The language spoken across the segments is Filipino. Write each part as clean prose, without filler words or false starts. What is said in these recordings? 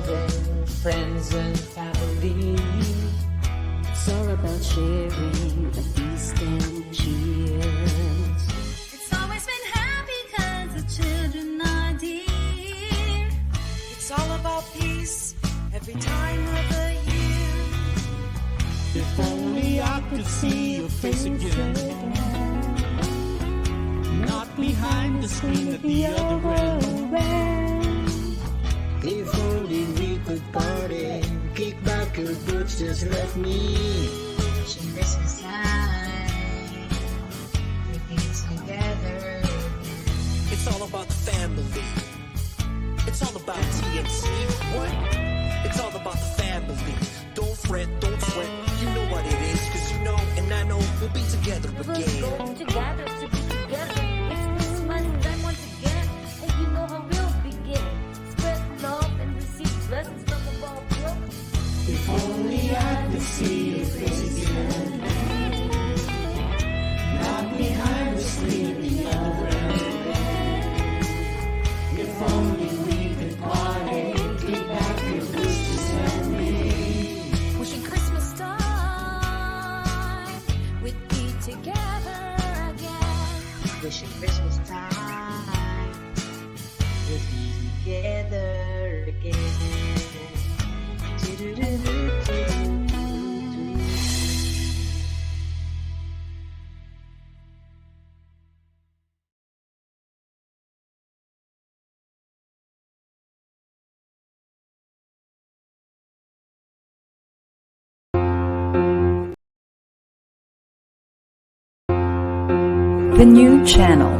children, friends and family. It's all about sharing a feast and cheers. It's always been happy cause the children are dear. It's all about peace every time of the year. If only I could see your face again, not behind the screen at the other end. If only we could party, kick back your boots, just let me. Wishing Christmas time, we be together. It's all about the family. It's all about TNC. What? It's all about the family. Don't fret, don't sweat. You know what it is, cause you know and I know we'll be together We'll again. go together to be together. It's Christmas time once again, and you know how we'll begin. Spread love and receive blessings from above. If only I could see your face again, not behind the screen at the other end. If only we could party, kick back your boots, just let me. Wishing Christmas time, we'd be together again. Wishing Christmas time we'll be together again. The new channel.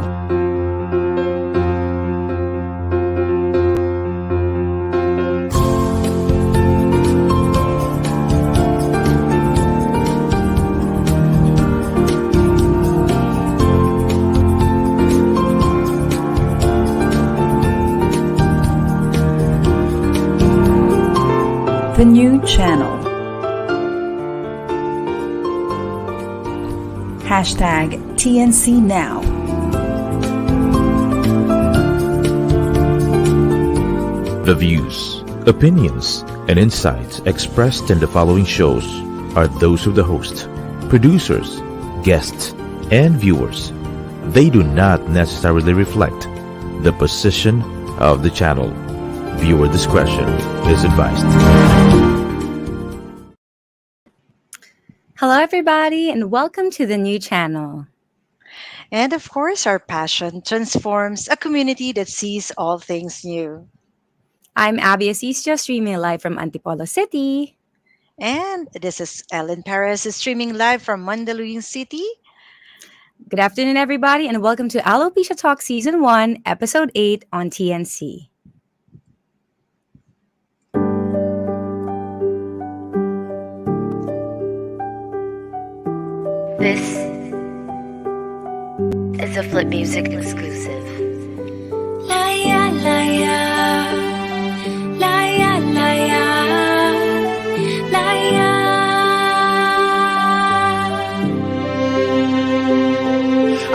The new channel. Hashtag TNC Now. The views, opinions, and insights expressed in the following shows are those of the host, producers, guests, and viewers. They do not necessarily reflect the position of the channel. Viewer discretion is advised. Hello, everybody, and welcome to the new channel. And of course, our passion transforms a community that sees all things new. I'm Abby Asisio, streaming live from Antipolo City. And this is Ellen Perez streaming live from Mandaluyong City. Good afternoon, everybody, and welcome to Alopecia Talk Season 1, Episode 8 on TNC. This is a Flip Music exclusive. Laya, laya, laya, laya, laya.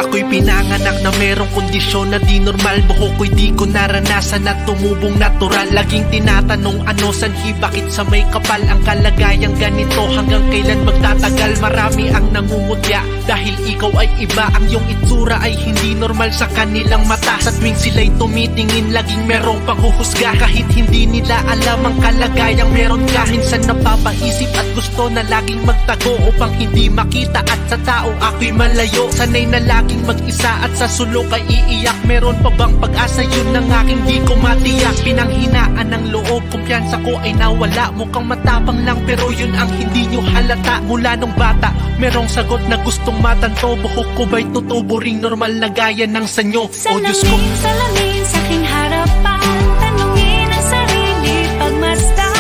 Ako'y pinanganak na merong kondisyon na di normal. Buhok ko'y di ko naranasan at tumubong natural. Laging tinatanong ano sanhi, bakit sa may kapal ang kalagayang ganito, hanggang kailan magtatagal. Marami ang nangungutya dahil ikaw ay iba. Ang iyong itsura ay hindi normal sa kanilang mata. Sa tuwing sila'y tumitingin, laging merong panghuhusga. Kahit hindi nila alam ang kalagayang meron ka. Minsan napapaisip at gusto na laging magtago upang hindi makita at sa tao ako'y malayo. Sanay na laging mag-isa at sa sulok ay iiyak. Meron pa bang pag-asa, yun ang aking di ko matiyak. Pinanghinaan ng loob, kumpiyansa ko ay nawala. Mukhang matapang lang pero yun ang hindi nyo halata. Mula nung bata, merong sagot na gustong matanto. Buhok ko ba'y tutubo ring normal na gaya ng sanyo? O Diyos ko, Salamin sa aking harapan, tanungin ang sarili pagmasdan.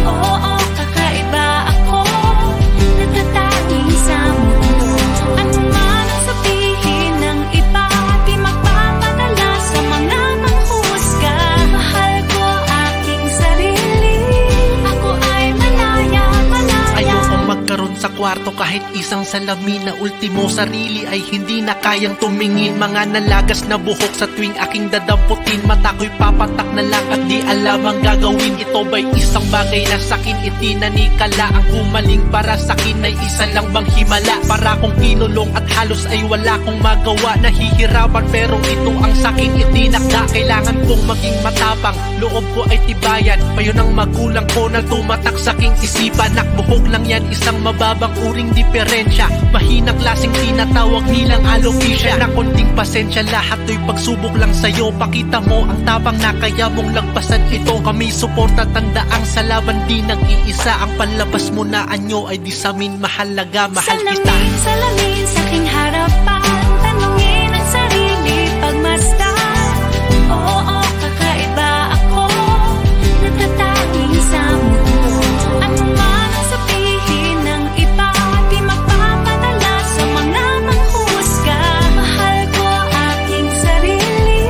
Oo, kakaiba ako, natatanging sa mundo. Ano man ang sabihin ng iba, di magpapadala sa mga manghuhusga. Mahal ko aking sarili, ako ay malaya, malaya. ayokong magkaroon sa kwarto kahit isang salamin na ultimo sarili ay hindi na kayang tumingin. Mga nalagas na buhok sa tuwing aking dadamputin, mata ko'y papatak na lang at di alam ang gagawin. Ito ba'y isang bagay na sakin itinanikala? Ang kumaling para sakin ay isa lang bang himala? Para kong kinulong at halos ay wala kong magawa. Nahihirapan pero ito ang sakin itinakda. Kailangan kong maging matapang, loob ko ay tibayan. Payo ng magulang ko na tumatak sa aking isipan. Nakbuhok lang yan, isang mababang uring diferensya. Mahinang klaseng tinatawag nilang alopecia. Na konting pasensya, lahat to'y pagsubok lang sa'yo. Pakita mo ang tapang na kaya mong lagpasan ito. Kami suporta, tandaang sa laban di nag-iisa. Ang panlabas mo na anyo ay di samin mahalaga. Mahal kita. Salamin sa aking harapan, tanungin ang sarili pagmasdan. Oo, kakaiba ako, natatanging sa mundo. Ano man ang sabihin ng iba, di magpapadala sa mga manghusga. Mahal ko aking sarili,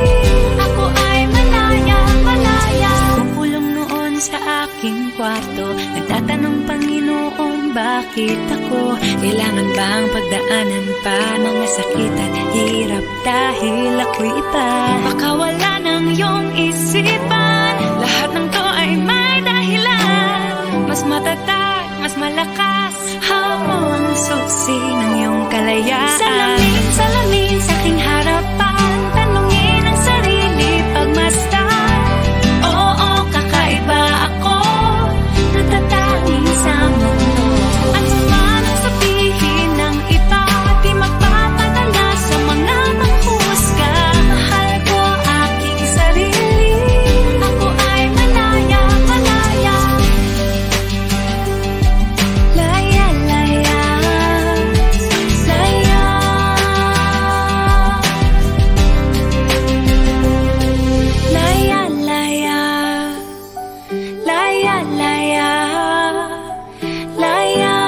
ako ay malaya, malaya. Kukulong noon sa aking kwarto, nagtatanong Panginoon, bakit ako? Kailangan bang pagdaanan pa mga sakit at hirap dahil ako'y iba? Baka wala ng iyong isipan, lahat ng to ay may dahilan. Mas matatag, mas malakas, hawak mo ang susi ng iyong kalayaan. Salamin, salamin sa aking harapan, tanungin ang sarili pagmasdan. Oo, kakaiba ako, natatanging sa mundo. Ano man ang sabihin ng iba, di magpapadala sa mga manghusga. Mahal ko aking sarili, ako ay malaya, malaya. Laya, laya, laya. Laya, laya, laya, laya, laya.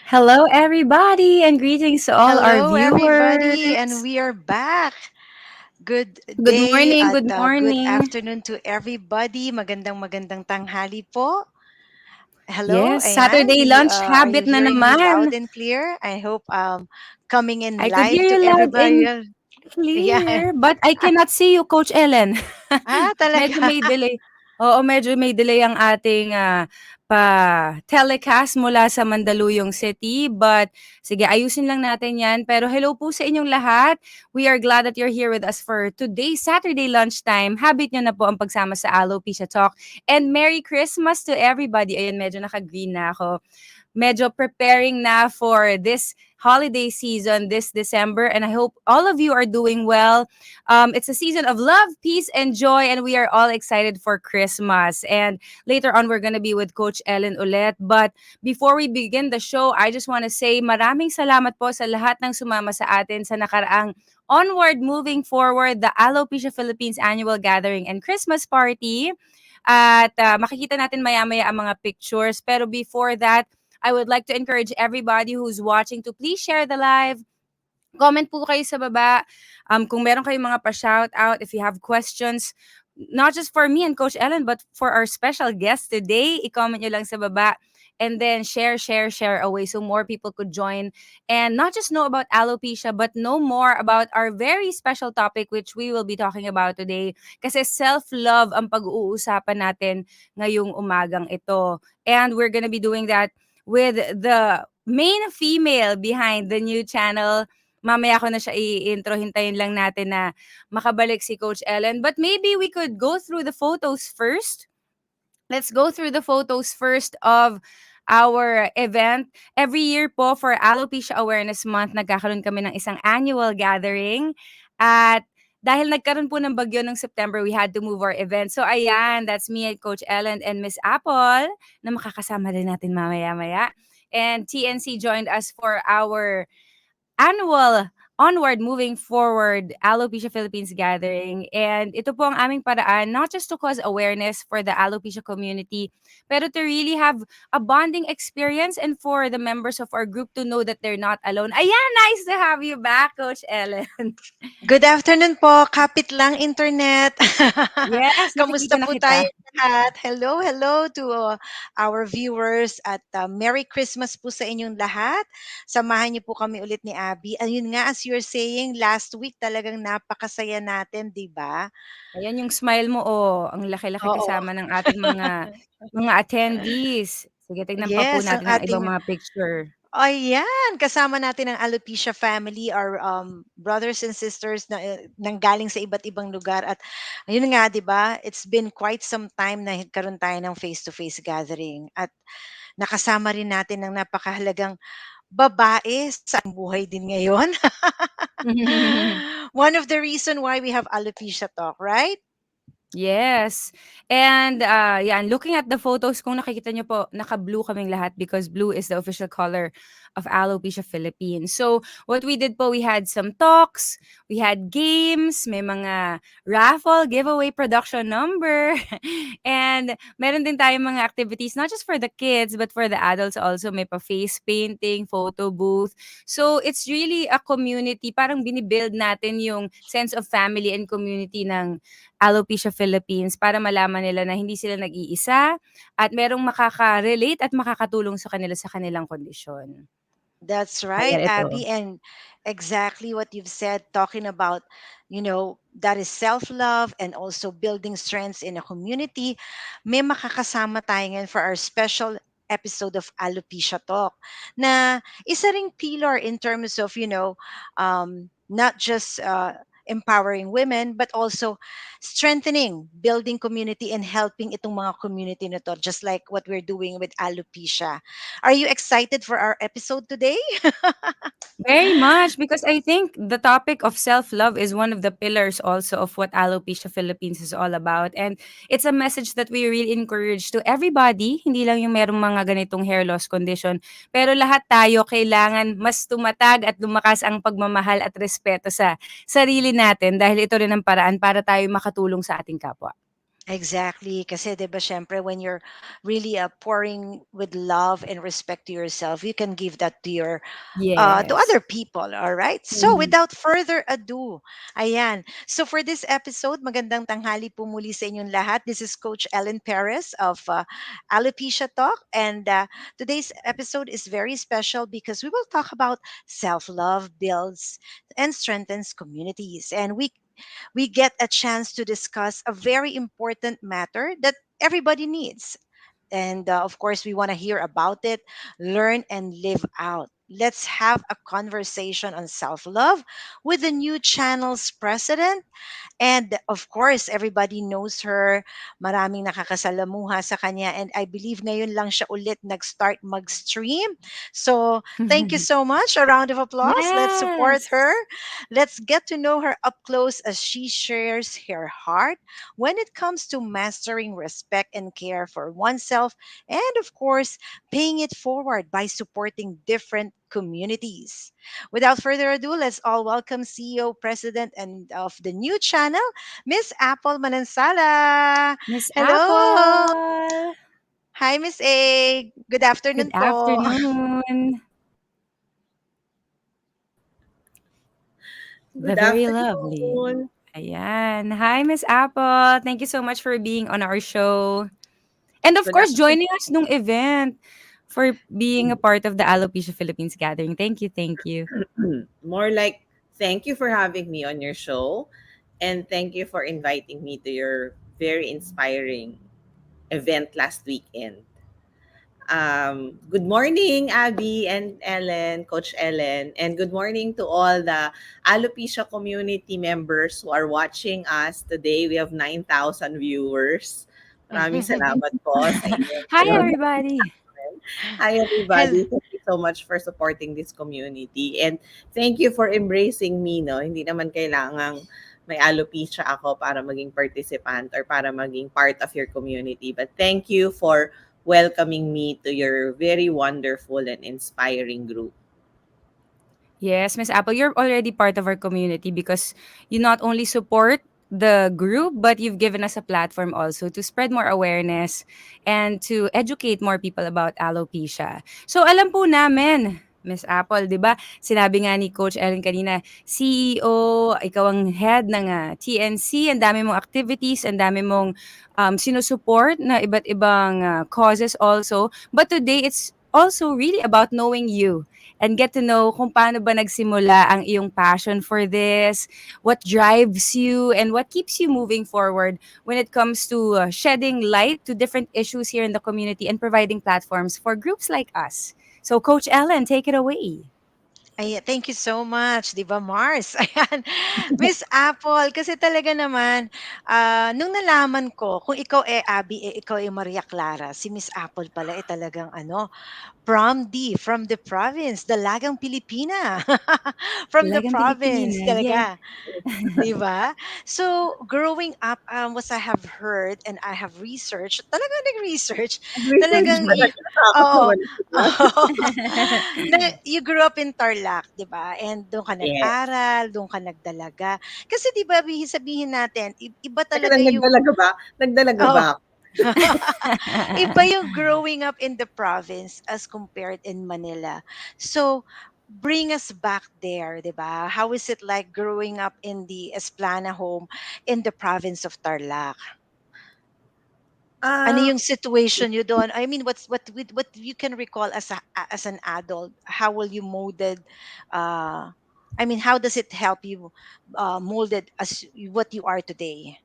Hello, everybody, and greetings to all our Hello, viewers. everybody, and we are back. Good Good day morning, at good good morning. afternoon to everybody. Magandang tanghali po. Hello, Yes, ayan. Saturday lunch Are you habit na hearing me loud naman. and clear? I hope coming in I could live hear to you loud everybody. and Yeah. clear, but I cannot see you, Coach Ellen. Medyo Talaga. may delay. Oo, medyo may delay ang ating pa-telecast mula sa Mandaluyong City. But sige, ayusin lang natin yan. Pero hello po sa inyong lahat. We are glad that you're here with us for today's Saturday lunchtime. Habit nyo na po ang pagsama sa Alopecia Talk. And Merry Christmas to everybody. Ayan, medyo naka-green na ako. Medyo preparing na for this holiday season this December, and I hope all of you are doing well. It's a season of love, peace, and joy, and we are all excited for Christmas. And later on, we're gonna be with Coach Ellen ulit. But before we begin the show, I just want to say maraming salamat po sa lahat ng sumama sa atin sa nakaraang Onward Moving Forward, the Alopecia Philippines Annual Gathering and Christmas Party. At makikita natin maya-maya ang mga pictures. Pero before that, I would like to encourage everybody who's watching to please share the live. Comment po kayo sa baba. Kung meron kayong mga pa-shout out, if you have questions, not just for me and Coach Ellen, but for our special guest today, i-comment nyo lang sa baba. And then share away so more people could join and not just know about alopecia, but know more about our very special topic which we will be talking about today. Kasi self-love ang pag-uusapan natin ngayong umagang ito. And we're gonna be doing that with the main female behind the new channel. Mamaya ko na siya i-intro. Hintayin lang natin na makabalik si Coach Ellen. But maybe we could go through the photos first. Let's go through the photos first of our event. Every year po for Alopecia Awareness Month, nagkakaroon kami ng isang annual gathering. At dahil nagkaroon po ng bagyo ng September, we had to move our event. So ayan, that's me and Coach Ellen and Miss Apple na makakasama din natin mamaya-maya. And TNC joined us for our annual Onward Moving Forward Alopecia Philippines gathering. And ito po ang aming paraan, not just to cause awareness for the alopecia community, pero to really have a bonding experience and for the members of our group to know that they're not alone. Ayan, nice to have you back, Coach Ellen. Good afternoon po, kapit lang internet. Yes, Kamusta nakikita na po kita. tayo lahat? Hello, hello to our viewers at Merry Christmas po sa inyong lahat. Samahan niyo po kami ulit ni Abby. Ayun nga, as you're saying, last week talagang napakasaya natin, di ba? Ayan yung smile mo, oh. Ang laki-laki Oo. kasama ng ating mga attendees. Sige, tignan pa po Yes, ang natin ang ibang ating mga picture. ayan, kasama natin ang Alopecia family, our brothers and sisters na nanggaling sa iba't ibang lugar. At ayun nga, di ba, it's been quite some time na nagkaroon tayo ng face-to-face gathering. At nakasama rin natin ng napakahalagang babae sa buhay din ngayon. One of the reason why we have Alopecia Talk, right? Yes. And yan, looking at the photos, kung nakikita nyo po, naka-blue kaming lahat because blue is the official color of Alopecia Philippines. So, what we did po, we had some talks, we had games, may mga raffle, giveaway, production number, and meron din tayong mga activities, not just for the kids, but for the adults also. May pa face painting, photo booth. So, it's really a community, parang binibuild natin yung sense of family and community ng Alopecia Philippines para malaman nila na hindi sila nag-iisa at merong makaka-relate at makakatulong sa kanila sa kanilang kondisyon. That's right, Ayan, ito. Abby. And exactly what you've said, talking about, that is self-love and also building strengths in a community. May makakasama tayo ngayon for our special episode of Alopecia Talk na isa ring pillar in terms of, not just empowering women, but also strengthening, building community and helping itong mga community na to, just like what we're doing with Alopecia. Are you excited for our episode today? Very much, because I think the topic of self-love is one of the pillars also of what Alopecia Philippines is all about. And it's a message that we really encourage to everybody, hindi lang yung merong mga ganitong hair loss condition, pero lahat tayo kailangan mas tumatag at lumakas ang pagmamahal at respeto sa sarili natin dahil ito rin ang paraan para tayo makatulong sa ating kapwa. Exactly. Kasi 'di ba syempre when you're really pouring with love and respect to yourself, you can give that to Yes. other people, all right? So without further ado, ayan. So for this episode, magandang tanghali po muli sa inyong lahat. This is Coach Ellen Perez of Alopecia Talk, and today's episode is very special because we will talk about self-love builds and strengthens communities, and we get a chance to discuss a very important matter that everybody needs. And of course, we want to hear about it, learn, and live out. Let's have a conversation on self love with the new channel's president. And of course, everybody knows her. Maraming nakakasalamuha sa kanya. And I believe ngayon lang siya ulit nag-start mag-stream. So thank you so much. A round of applause. Let's support Yes. her. Let's get to know her up close as she shares her heart when it comes to mastering respect and care for oneself. And of course, paying it forward by supporting different communities. Without further ado, let's all welcome CEO, President, and of the new channel, Miss Apple Manansala. Miss Hello. Apple. Hi, Miss A. Good afternoon Good po. afternoon. Good Very afternoon. lovely. Ayan. Hi, Miss Apple. Thank you so much for being on our show. And of Good course, afternoon. joining us nung event for being a part of the Alopecia Philippines gathering. Thank you, thank you. More like, thank you for having me on your show. And thank you for inviting me to your very inspiring event last weekend. Good morning, Abby and Ellen, Coach Ellen. And good morning to all the Alopecia community members who are watching us today. We have 9,000 viewers. Maraming salamat po sa inyong Hi, everybody. Hi, everybody. Thank you so much for supporting this community. And thank you for embracing me, no? Hindi naman kailangang may alopecia ako para maging participant or para maging part of your community. But thank you for welcoming me to your very wonderful and inspiring group. Yes, Miss Apple, you're already part of our community because you not only support the group, but you've given us a platform also to spread more awareness and to educate more people about alopecia. So alam po namin, Miss Apple, di ba? Sinabi nga ni Coach Ellen kanina, CEO, ikaw ang head ng TNC, ang dami mong activities, ang dami mong sinusupport na iba't ibang causes also. But today, it's also really about knowing you and get to know kung paano ba nagsimula ang iyong passion for this, what drives you, and what keeps you moving forward when it comes to shedding light to different issues here in the community and providing platforms for groups like us. So, Coach Ellen, take it away. Ay, thank you so much, 'di ba, Mars? Ayan. Miss Apple, kasi talaga naman, nung nalaman ko kung ikaw Abby, ikaw Maria Clara, si Miss Apple pala talagang from the province, Dalagang Pilipina. From the Dalagang province Pilipina, yes. talaga, 'di ba? So, growing up, what I have heard and I have researched, talagang nag-research, Research talagang ba? Natatakot oo. naman ako. Na you grew up in Tarlac, 'di ba? And doon ka Yes. nag-aral, doon ka nagdalaga. Kasi 'di ba, sabihin natin, iba Teka talaga lang, yung nagdalaga ba? Nagdalaga ba oh, ako? iba yung growing up in the province as compared in Manila. So, bring us back there, 'di ba? How is it like growing up in the Esplana home in the province of Tarlac? Ano Ah, yung situation you doon? I mean, what you can recall as an adult? How will you molded? Uh, I mean, how does it help you molded as what you are today?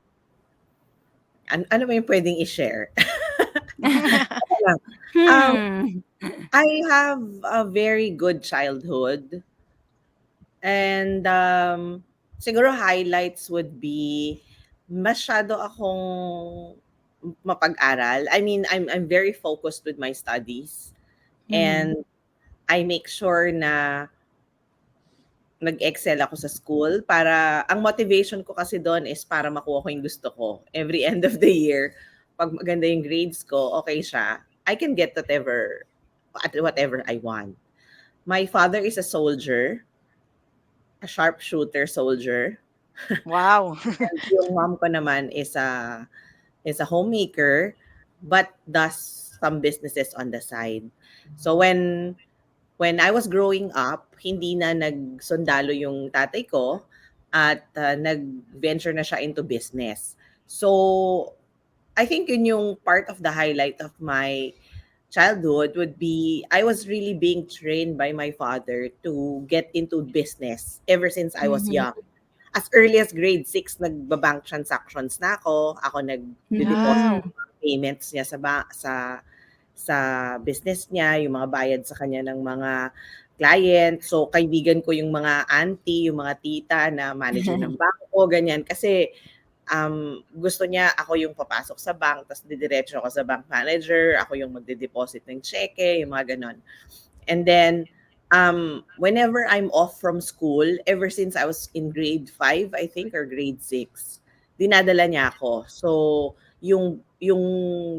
ano ba yung pwedeng i-share? Teka lang. Um, I have a very good childhood. And siguro highlights would be masyado akong mapag-aral. I mean, I'm very focused with my studies and I make sure na nag-excel ako sa school para ang motivation ko kasi doon is para makuha ko yung gusto ko. Every end of the year, pag maganda yung grades ko, okay siya, I can get whatever I want. My father is a soldier, a sharpshooter soldier. Wow. And yung mom ko naman is a homemaker but does some businesses on the side. So when I was growing up, hindi na nagsundalo yung tatay ko at nag-venture na siya into business. So I think yun yung part of the highlight of my childhood would be I was really being trained by my father to get into business ever since I was young. As early as grade 6, nagba-bank transactions na ako. Ako nag-deposit Wow. payments niya sa business niya, yung mga bayad sa kanya ng mga client. So, kaibigan ko yung mga auntie, yung mga tita na manager ng bangko, ganyan. Kasi gusto niya ako yung papasok sa bank, tapos didiretso ako sa bank manager, ako yung magde-deposit ng cheque, yung mga ganon. And then, whenever I'm off from school, ever since I was in grade 5, I think, or grade 6, dinadala niya ako. So, yung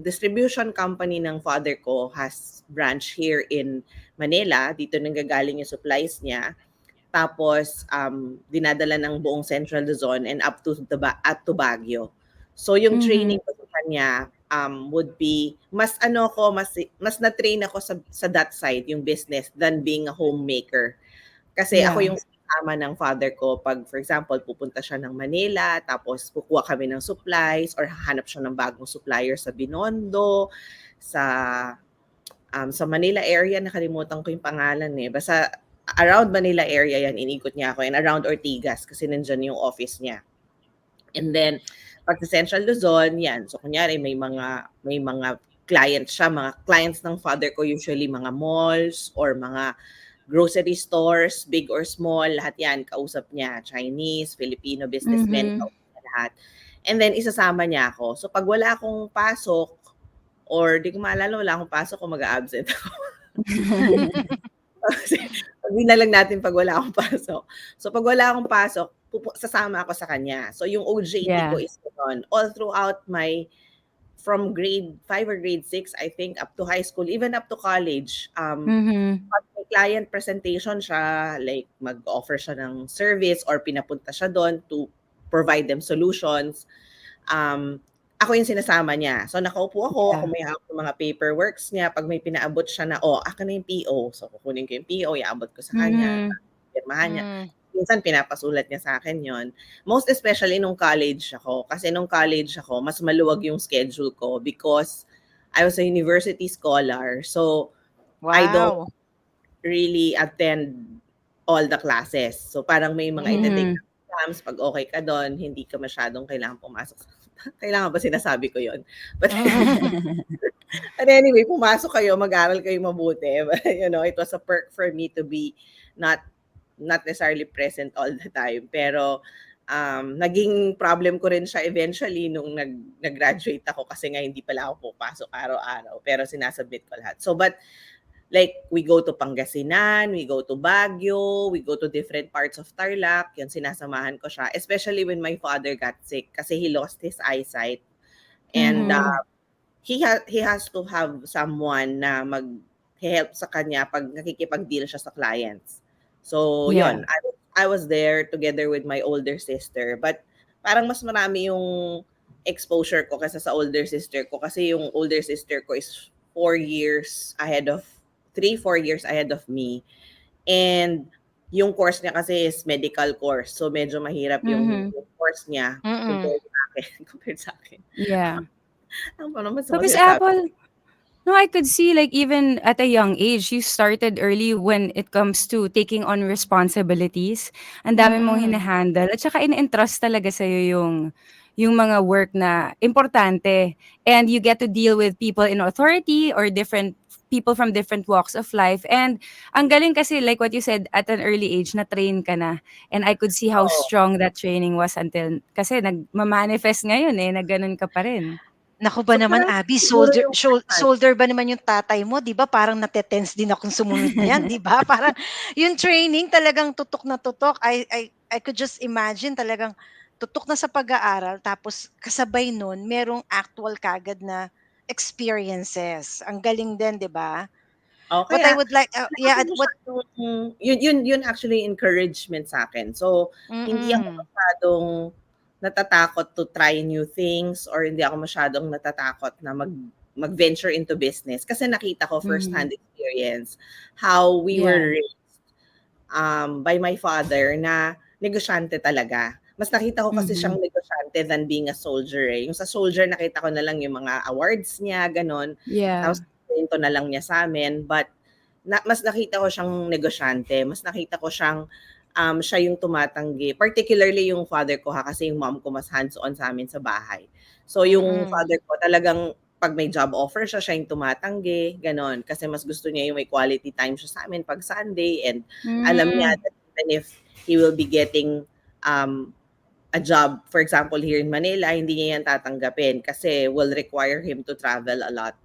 distribution company ng father ko has branch here in Manila. Dito nanggagaling yung supplies niya. Tapos, dinadala ng buong Central Luzon and up to Baguio. So, yung training ko sa kanya would be, mas na-train ako sa that side, yung business, than being a homemaker. Kasi ako yung kasama ng father ko pag, for example, pupunta siya ng Manila, tapos kukuha kami ng supplies or hahanap siya ng bagong supplier sa Binondo, sa Manila area, nakalimutan ko yung pangalan Basta around Manila area yan, inikot niya ako, and around Ortigas kasi nandyan yung office niya. And then, pag sa Central Luzon, yan. So, kunyari, may mga clients siya. Mga clients ng father ko, usually mga malls or mga grocery stores, big or small, lahat yan, kausap niya. Chinese, Filipino businessmen, kausap niya lahat. And then, isasama niya ako. So, pag wala akong pasok, or di ko maalala, wala akong pasok, kung mag-a-absent ako. Sabihin na lang natin pag wala akong pasok. So, pag wala akong pasok, sasama ako sa kanya. So yung OJT Yeah. ko is gano'n. All throughout from grade 5 or grade 6, I think, up to high school, even up to college, Mhm. pag may client presentation siya, like mag-offer siya ng service or pinapunta siya doon to provide them solutions, ako yung sinasama niya. So nakaupo ako Yeah. may hawak ng mga paperworks niya. Pag may pinaabot siya na, akin na yung PO. So kukunin ko yung PO, iaabot ko sa kanya, Mhm. pirmahan niya. Mm. Minsan pinapasulat niya sa akin yon. Most especially nung college ako. Kasi nung college ako, mas maluwag yung schedule ko because I was a university scholar. So I don't Wow. really attend all the classes. So parang may mga ite-take Mhm. na exams. Pag okay ka doon, hindi ka masyadong kailangan pumasok. Kailangan ba sinasabi ko yon? But But anyway, pumasok kayo, mag-aral kayo mabuti. It was a perk for me to be not necessarily present all the time. Pero naging problem ko rin siya eventually nung nag-graduate ako kasi nga hindi pala ako pupasok araw-araw. Pero sinasubmit ko lahat. So, but like, we go to Pangasinan, we go to Baguio, we go to different parts of Tarlac. Yun, sinasamahan ko siya. Especially when my father got sick kasi he lost his eyesight. And Mhm. he has to have someone na mag-help sa kanya pag nakikipag-deal siya sa clients. So, Yeah. yun. I was there together with my older sister. But parang mas marami yung exposure ko kaysa sa older sister ko. Kasi yung older sister ko is 3-4 years ahead of me. And yung course niya kasi is medical course. So, medyo mahirap yung Mhm. course niya Mm. compared sa akin. Yeah. Ano pa naman So, sa Miss Apple, no, I could see like even at a young age, you started early when it comes to taking on responsibilities. Ang dami mong Mm. hinahandle at saka in-entrust talaga sa'yo yung mga work na importante. And you get to deal with people in authority or different people from different walks of life. And ang galing kasi like what you said, at an early age, na-train ka na. And I could see how Oo. strong that training was until, kasi nagmamanifest ngayon na ganun ka pa rin. Naku ba So, naman, parang Abby, siguro yung soldier ba naman yung tatay mo, 'di ba? Parang nate-tense din akong sumunod niyan, 'di ba? Parang yung training talagang tutok na tutok. I could just imagine talagang tutok na sa pag-aaral tapos kasabay nun merong actual kagad na experiences. Ang galing din, 'di ba? Oo, What I kaya would like wala ako yeah, what masyadong yun actually encouragement sa akin. So, hindi ako mm. masyadong natatakot to try new things or hindi ako masyadong natatakot na mag-venture into business kasi nakita ko Mhm. first-hand experience how we Yeah. were raised by my father na negosyante talaga. Mas nakita ko kasi siyang Mhm. negosyante than being a soldier eh. Yung sa soldier, nakita ko na lang yung mga awards niya, ganon. Yeah. Tapos, kwento na lang niya sa amin. But, mas nakita ko siyang negosyante. Mas nakita ko siyang siya yung tumatanggi. Particularly yung father ko kasi yung mom ko mas hands-on sa amin sa bahay. So, yung Mm. father ko talagang pag may job offer siya yung tumatanggi, ganon. Kasi mas gusto niya yung may quality time siya sa amin pag Sunday and alam niya Hmm. that even if he will be getting a job, for example, here in Manila, hindi niya yan tatanggapin kasi will require him to travel a lot.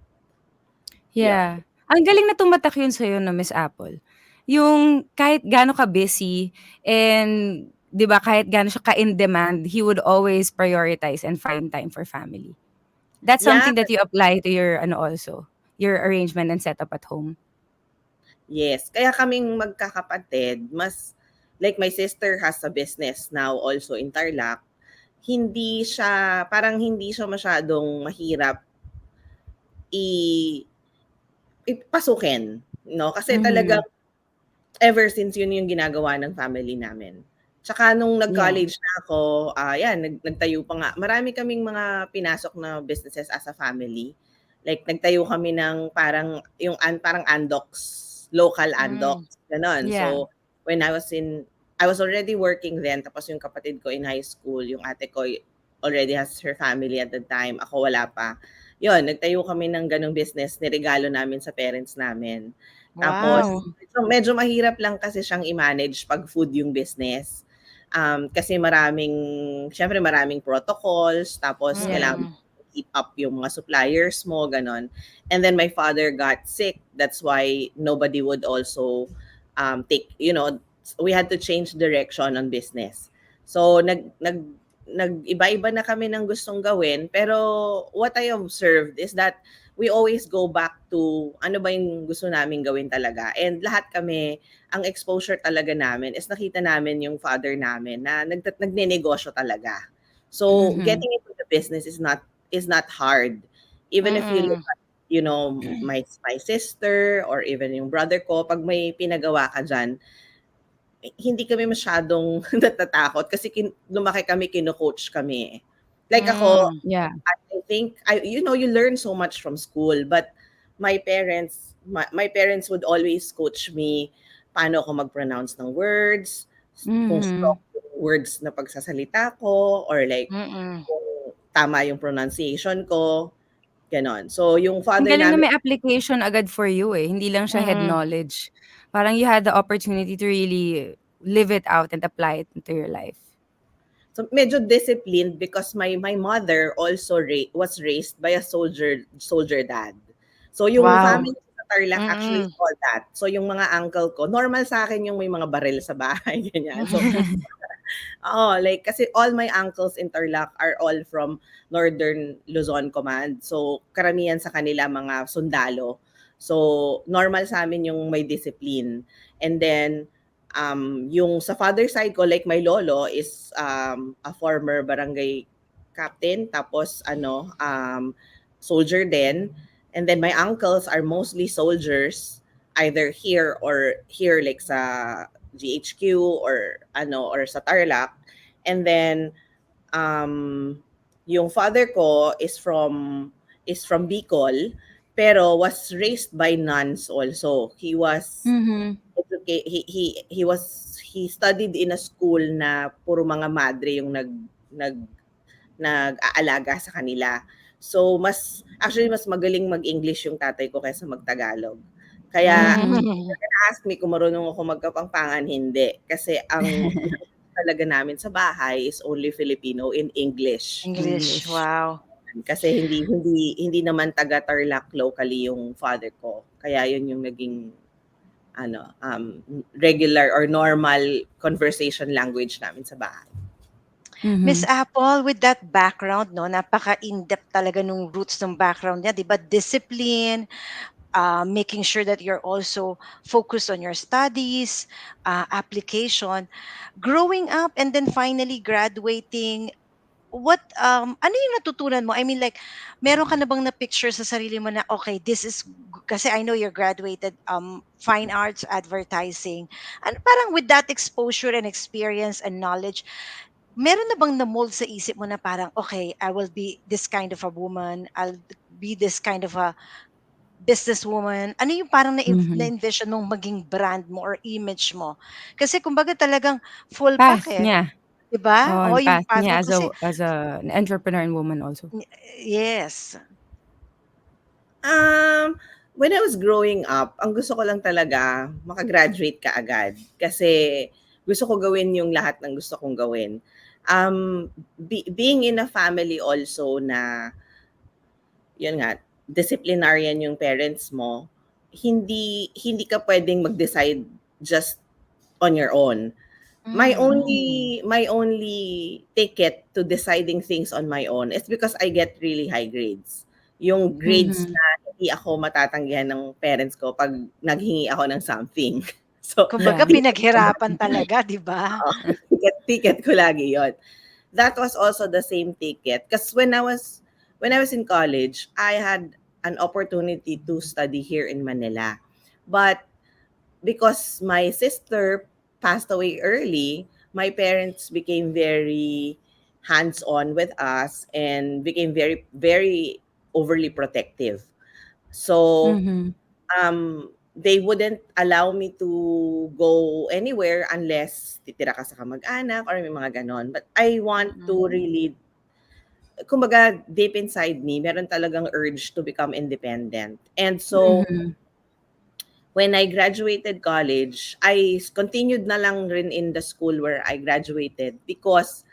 Yeah. Yeah. Ang galing na tumatak yun sa'yo 'no, Miss Apple. Yung kahit gaano ka-busy and 'di ba, kahit gaano siya ka-in demand, he would always prioritize and find time for family. That's Yeah, something that you apply to your also, your arrangement and setup at home? yes. Kaya kaming magkakapatid, mas like my sister has a business now also in Tarlac. Parang hindi siya masyadong mahirap ipasukin, no? Kasi talagang Mhm. ever since yun yung ginagawa ng family namin. Tsaka nung Yeah. nag-college na ako, nagtayo pa nga. Marami kaming mga pinasok na businesses as a family. Like nagtayo kami ng parang Andox, local Mm. Andox, gano'n. Yeah. So when I was already working then, tapos yung kapatid ko in high school, yung ate ko already has her family at the time, ako wala pa. Yun, nagtayo kami ng ganong business, niregalo namin sa parents namin. Tapos, Wow. medyo mahirap lang kasi siyang i-manage pag food yung business. Kasi syempre maraming protocols, tapos kailangan Mm. keep up yung mga suppliers mo, ganon. And then my father got sick. That's why nobody would also we had to change direction on business. So nag-iba-iba na kami ng gustong gawin, pero what I observed is that we always go back to ano ba yung gusto naming gawin talaga. And lahat kami, ang exposure talaga namin is nakita namin yung father namin na nagnenegosyo talaga. So getting into the business is not hard. Even if you look at, my sister or even yung brother ko, pag may pinagawa ka dyan, hindi kami masyadong natatakot kasi lumaki kami, kino-coach kami. Like ako, Yeah. I think you learn so much from school, but my parents would always coach me paano ako mag-pronounce ng words, kung strong yung words na pagsasalita ko, or like kung tama yung pronunciation ko, ganon. So yung Ang father galing na namin, may application agad for you eh. Hindi lang siya head knowledge. Parang you had the opportunity to really live it out and apply it into your life. so medyo disciplined because my mother also was raised by a soldier dad. So yung Wow. family sa Tarlac actually is all that. So yung mga uncle ko, normal sa akin yung may mga baril sa bahay, ganyan. So like kasi all my uncles in Tarlac are all from Northern Luzon Command. So karamihan sa kanila mga sundalo. So normal sa amin yung may discipline. And then yung sa father side ko, like my lolo is a former barangay captain, tapos soldier din. And then my uncles are mostly soldiers, either here like sa GHQ or sa Tarlac. And then yung father ko is from Bicol, pero was raised by nuns also. He was he studied in a school na puro mga madre yung nag-aalaga sa kanila. So mas magaling mag-English yung tatay ko kaysa mag-Tagalog. Kaya ask me kung marunong ako magkapangpangan, hindi. Kasi ang talaga namin sa bahay is only Filipino in English. English. Wow. Kasi hindi naman taga Tarlac locally yung father ko. Kaya yun yung naging regular or normal conversation language namin sa bahay. Miss Apple, with that background, no, napaka-in-depth talaga nung roots ng background niya, di ba? Discipline, making sure that you're also focused on your studies, application, growing up, and then finally graduating. Ano yung natutunan mo? I mean, like, meron ka na bang na picture sa sarili mo na, okay, this is, kasi I know you're graduated, fine arts, advertising. And parang with that exposure and experience and knowledge, meron na bang na-mold sa isip mo na parang, okay, I will be this kind of a woman, I'll be this kind of a businesswoman? Ano yung parang na-envision mong maging brand mo or image mo? Kasi kumbaga talagang full Path pack eh. niya. Diba? Oh, Oo, yung path path niya mo kasi, as an entrepreneur and woman also. yes. When I was growing up, ang gusto ko lang talaga makagraduate ka agad. Kasi gusto ko gawin yung lahat ng gusto kong gawin. Being in a family also na, yun nga, disciplinarian yung parents mo, hindi ka pwedeng mag-decide just on your own. My only ticket to deciding things on my own is because I get really high grades. Yung grades na hindi ako matatanggihan ng parents ko pag naghingi ako ng something. So, Kumbaga pinaghirapan talaga, di ba? ticket ko lagi yon. That was also the same ticket. Because when I was in college, I had an opportunity to study here in Manila. But because my sister passed away early, my parents became very hands-on with us and became very, very overly protective. So, they wouldn't allow me to go anywhere unless titira ka sa kamag-anak or may mga ganon. But I want to really, kumbaga, deep inside me, meron talagang urge to become independent. And so, when I graduated college, I continued na lang rin in the school where I graduated because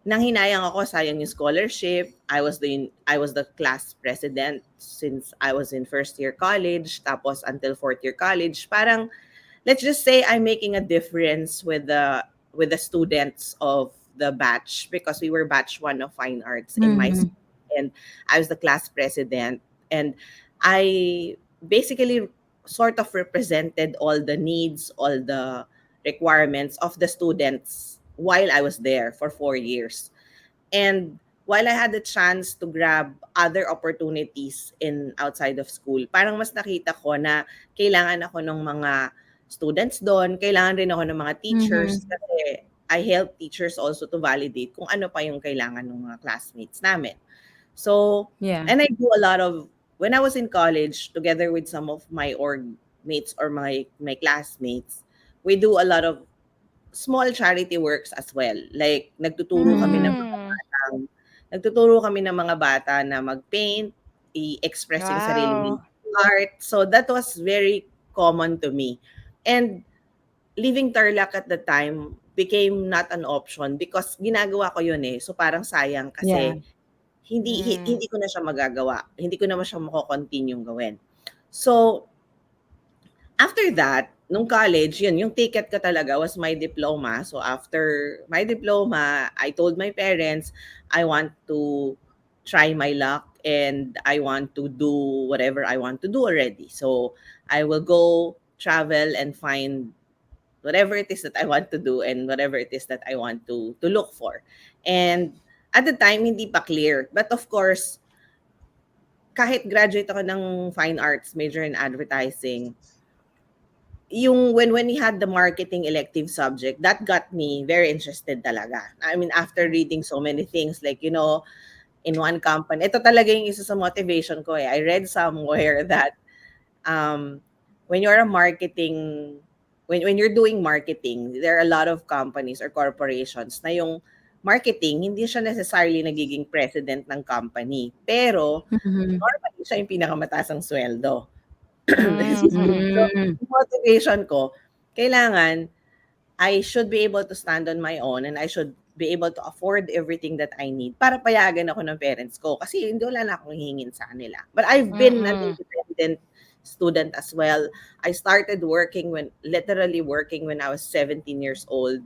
nanghinayang ako, sayang yung scholarship. I was the class president since I was in first year college, tapos until fourth year college. Parang, let's just say I'm making a difference with the students of the batch because we were batch 1 of fine arts in my Mhm. school, and I was the class president, and I basically sort of represented all the needs, all the requirements of the students while I was there for 4 years. And while I had the chance to grab other opportunities in outside of school, parang mas nakita ko na kailangan ako ng mga students doon, kailangan rin ako ng mga teachers Mhm. kasi I help teachers also to validate kung ano pa yung kailangan ng mga classmates namin. So, Yeah. and I do a lot of, when I was in college, together with some of my org mates or my classmates, we do a lot of small charity works as well. Like, Mhm. nagtuturo kami ng mga bata na mag-paint, i-express yung sarili Wow. nilang art. So, that was very common to me. And leaving Tarlac at the time became not an option because ginagawa ko yun eh. So, parang sayang Yeah. kasi hindi Mm. hindi ko na siya magagawa. Hindi ko naman siya mako-continue gawin. So, after that, nung college, yun, yung ticket ko talaga was my diploma. So, after my diploma, I told my parents, I want to try my luck and I want to do whatever I want to do already. So, I will go travel and find whatever it is that I want to do and whatever it is that I want to look for. And at the time, hindi pa clear. But of course, kahit graduate ako ng fine arts, major in advertising, yung when we had the marketing elective subject, that got me very interested talaga. I mean, after reading so many things, like, you know, in one company, ito talaga yung isa sa motivation ko eh. I read somewhere that when you're a marketing, when you're doing marketing, there are a lot of companies or corporations na yung marketing, hindi siya necessarily nagiging president ng company. Pero, Mhm. normally siya yung pinakamataas ang sweldo. Mm. So, Mm. yung motivation ko, kailangan I should be able to stand on my own and I should be able to afford everything that I need para payagan ako ng parents ko. Kasi hindi wala na akong hihingin sa kanila. But I've been an Mm-mm. independent student as well. I started literally working when I was 17 years old.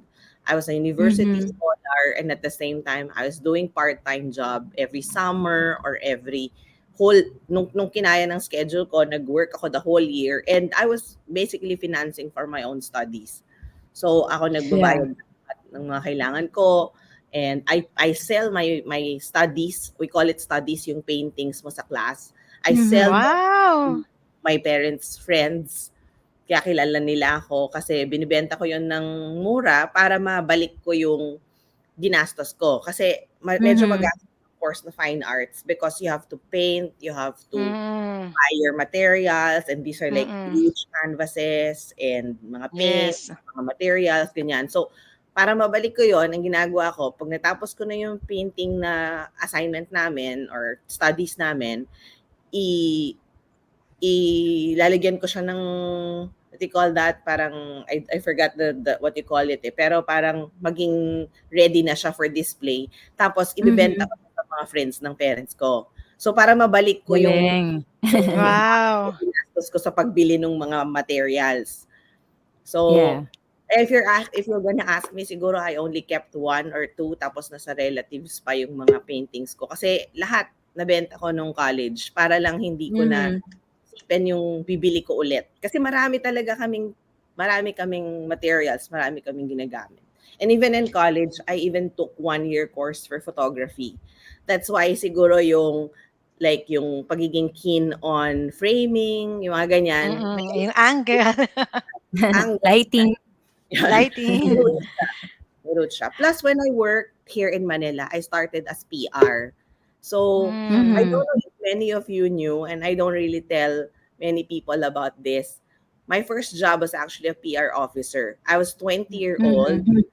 I was a university Mhm. scholar and at the same time, I was doing part-time job every summer or every whole, nung kinaya ng schedule ko, nag-work ako the whole year and I was basically financing for my own studies. So, ako Yeah. nagbabayad ng mga kailangan ko and I sell my studies. We call it studies, yung paintings mo sa class. I sell Mhm. them Wow. to my parents' friends. Kaya kilala nila ako kasi binibenta ko yun ng mura para mabalik ko yung ginastos ko. Kasi medyo Mhm. magastos of course na fine arts because you have to paint, you have to Mm. buy your materials, and these are like Mm-mm. huge canvases and mga paint, Yes. mga materials, ganyan. So, para mabalik ko yon, ang ginagawa ko, pag natapos ko na yung painting na assignment namin or studies namin, ilalagyan ko siya ng, what you call that, parang, I forgot the what you call it eh, pero parang maging ready na siya for display. Tapos, ibibenta Mhm. ko sa mga friends ng parents ko. So, para mabalik ko yung Galing. Wow. ginastos ko sa pagbili ng mga materials. So, Yeah. if you're gonna ask me, siguro I only kept 1 or 2 tapos nasa relatives pa yung mga paintings ko. Kasi lahat nabenta ko nung college para lang hindi ko na Mhm. isipin yung bibili ko ulit. Kasi marami kaming materials, marami kaming ginagamit. And even in college, I even took 1-year course for photography. That's why siguro yung pagiging keen on framing, yung mga ganyan, Yung angle. ang Lighting. Lighting. Meron siya. Plus, when I worked here in Manila, I started as PR. So, I don't Mhm. know if many of you knew, and I don't really tell many people about this. My first job was actually a PR officer. I was 20-year-old, Mhm.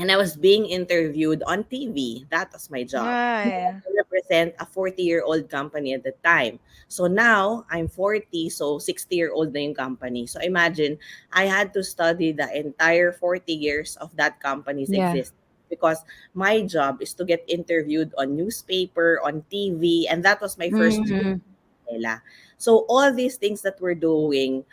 and I was being interviewed on TV. That was my job. Ay. I represent a 40-year-old company at the time. So now, I'm 40, so 60-year-old na yung company. So imagine, I had to study the entire 40 years of that company's Yeah. existence because my job is to get interviewed on newspaper, on TV, and that was my first job Mhm. in Manila. So all these things that we're doing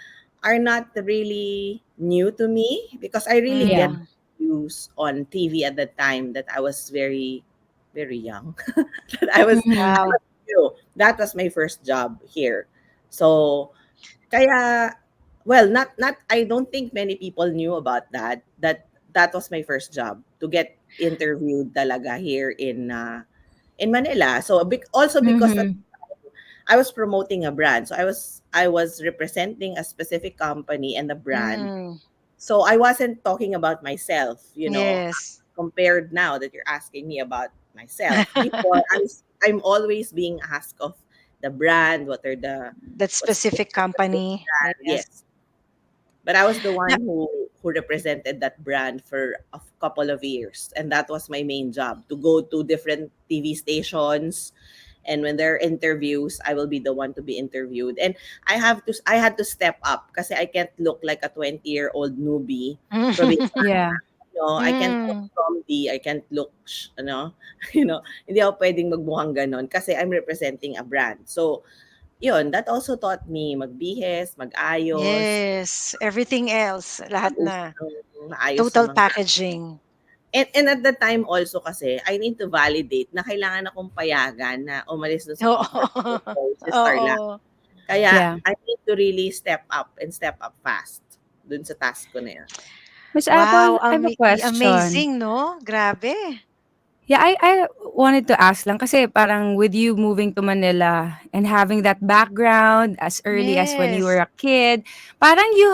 are not really new to me because I really get Yeah. interviews on TV at that time that I was very, very young. That I was, Wow. that was my first job here. So, kaya, well, not I don't think many people knew about that was my first job, to get interviewed talaga here in Manila. So also because that Mhm. I was promoting a brand. So I was representing a specific company and a brand. Mm, So I wasn't talking about myself, yes. compared now that you're asking me about myself. Before, I'm always being asked of the brand, That what's the specific company. Yes. yes. But I was the Na- one who represented that brand for a couple of years, and that was my main job, to go to different TV stations, and when there are interviews, I will be the one to be interviewed. And I had to step up kasi I can't look like a 20-year-old newbie. Probinsya, Yeah. I can't look Mm, clumsy, I can't look, hindi ako pwedeng magmukhang ganon kasi I'm representing a brand. So, yun, that also taught me magbihis, mag-ayos, yes. Everything else, lahat na. maayos sa Total mga. packaging. And at the time also kasi, I need to validate na kailangan akong payagan na umalis dun sa Oo. comfort zone ko, which is Tarlac. Oo. Kaya, Yeah. I need to really step up and step up fast dun sa task ko na yun. Miss Wow, Apple, I have a question. amazing, no? Grabe. Yeah, I wanted to ask lang kasi parang with you moving to Manila and having that background as early as when you were Yes. a kid, parang you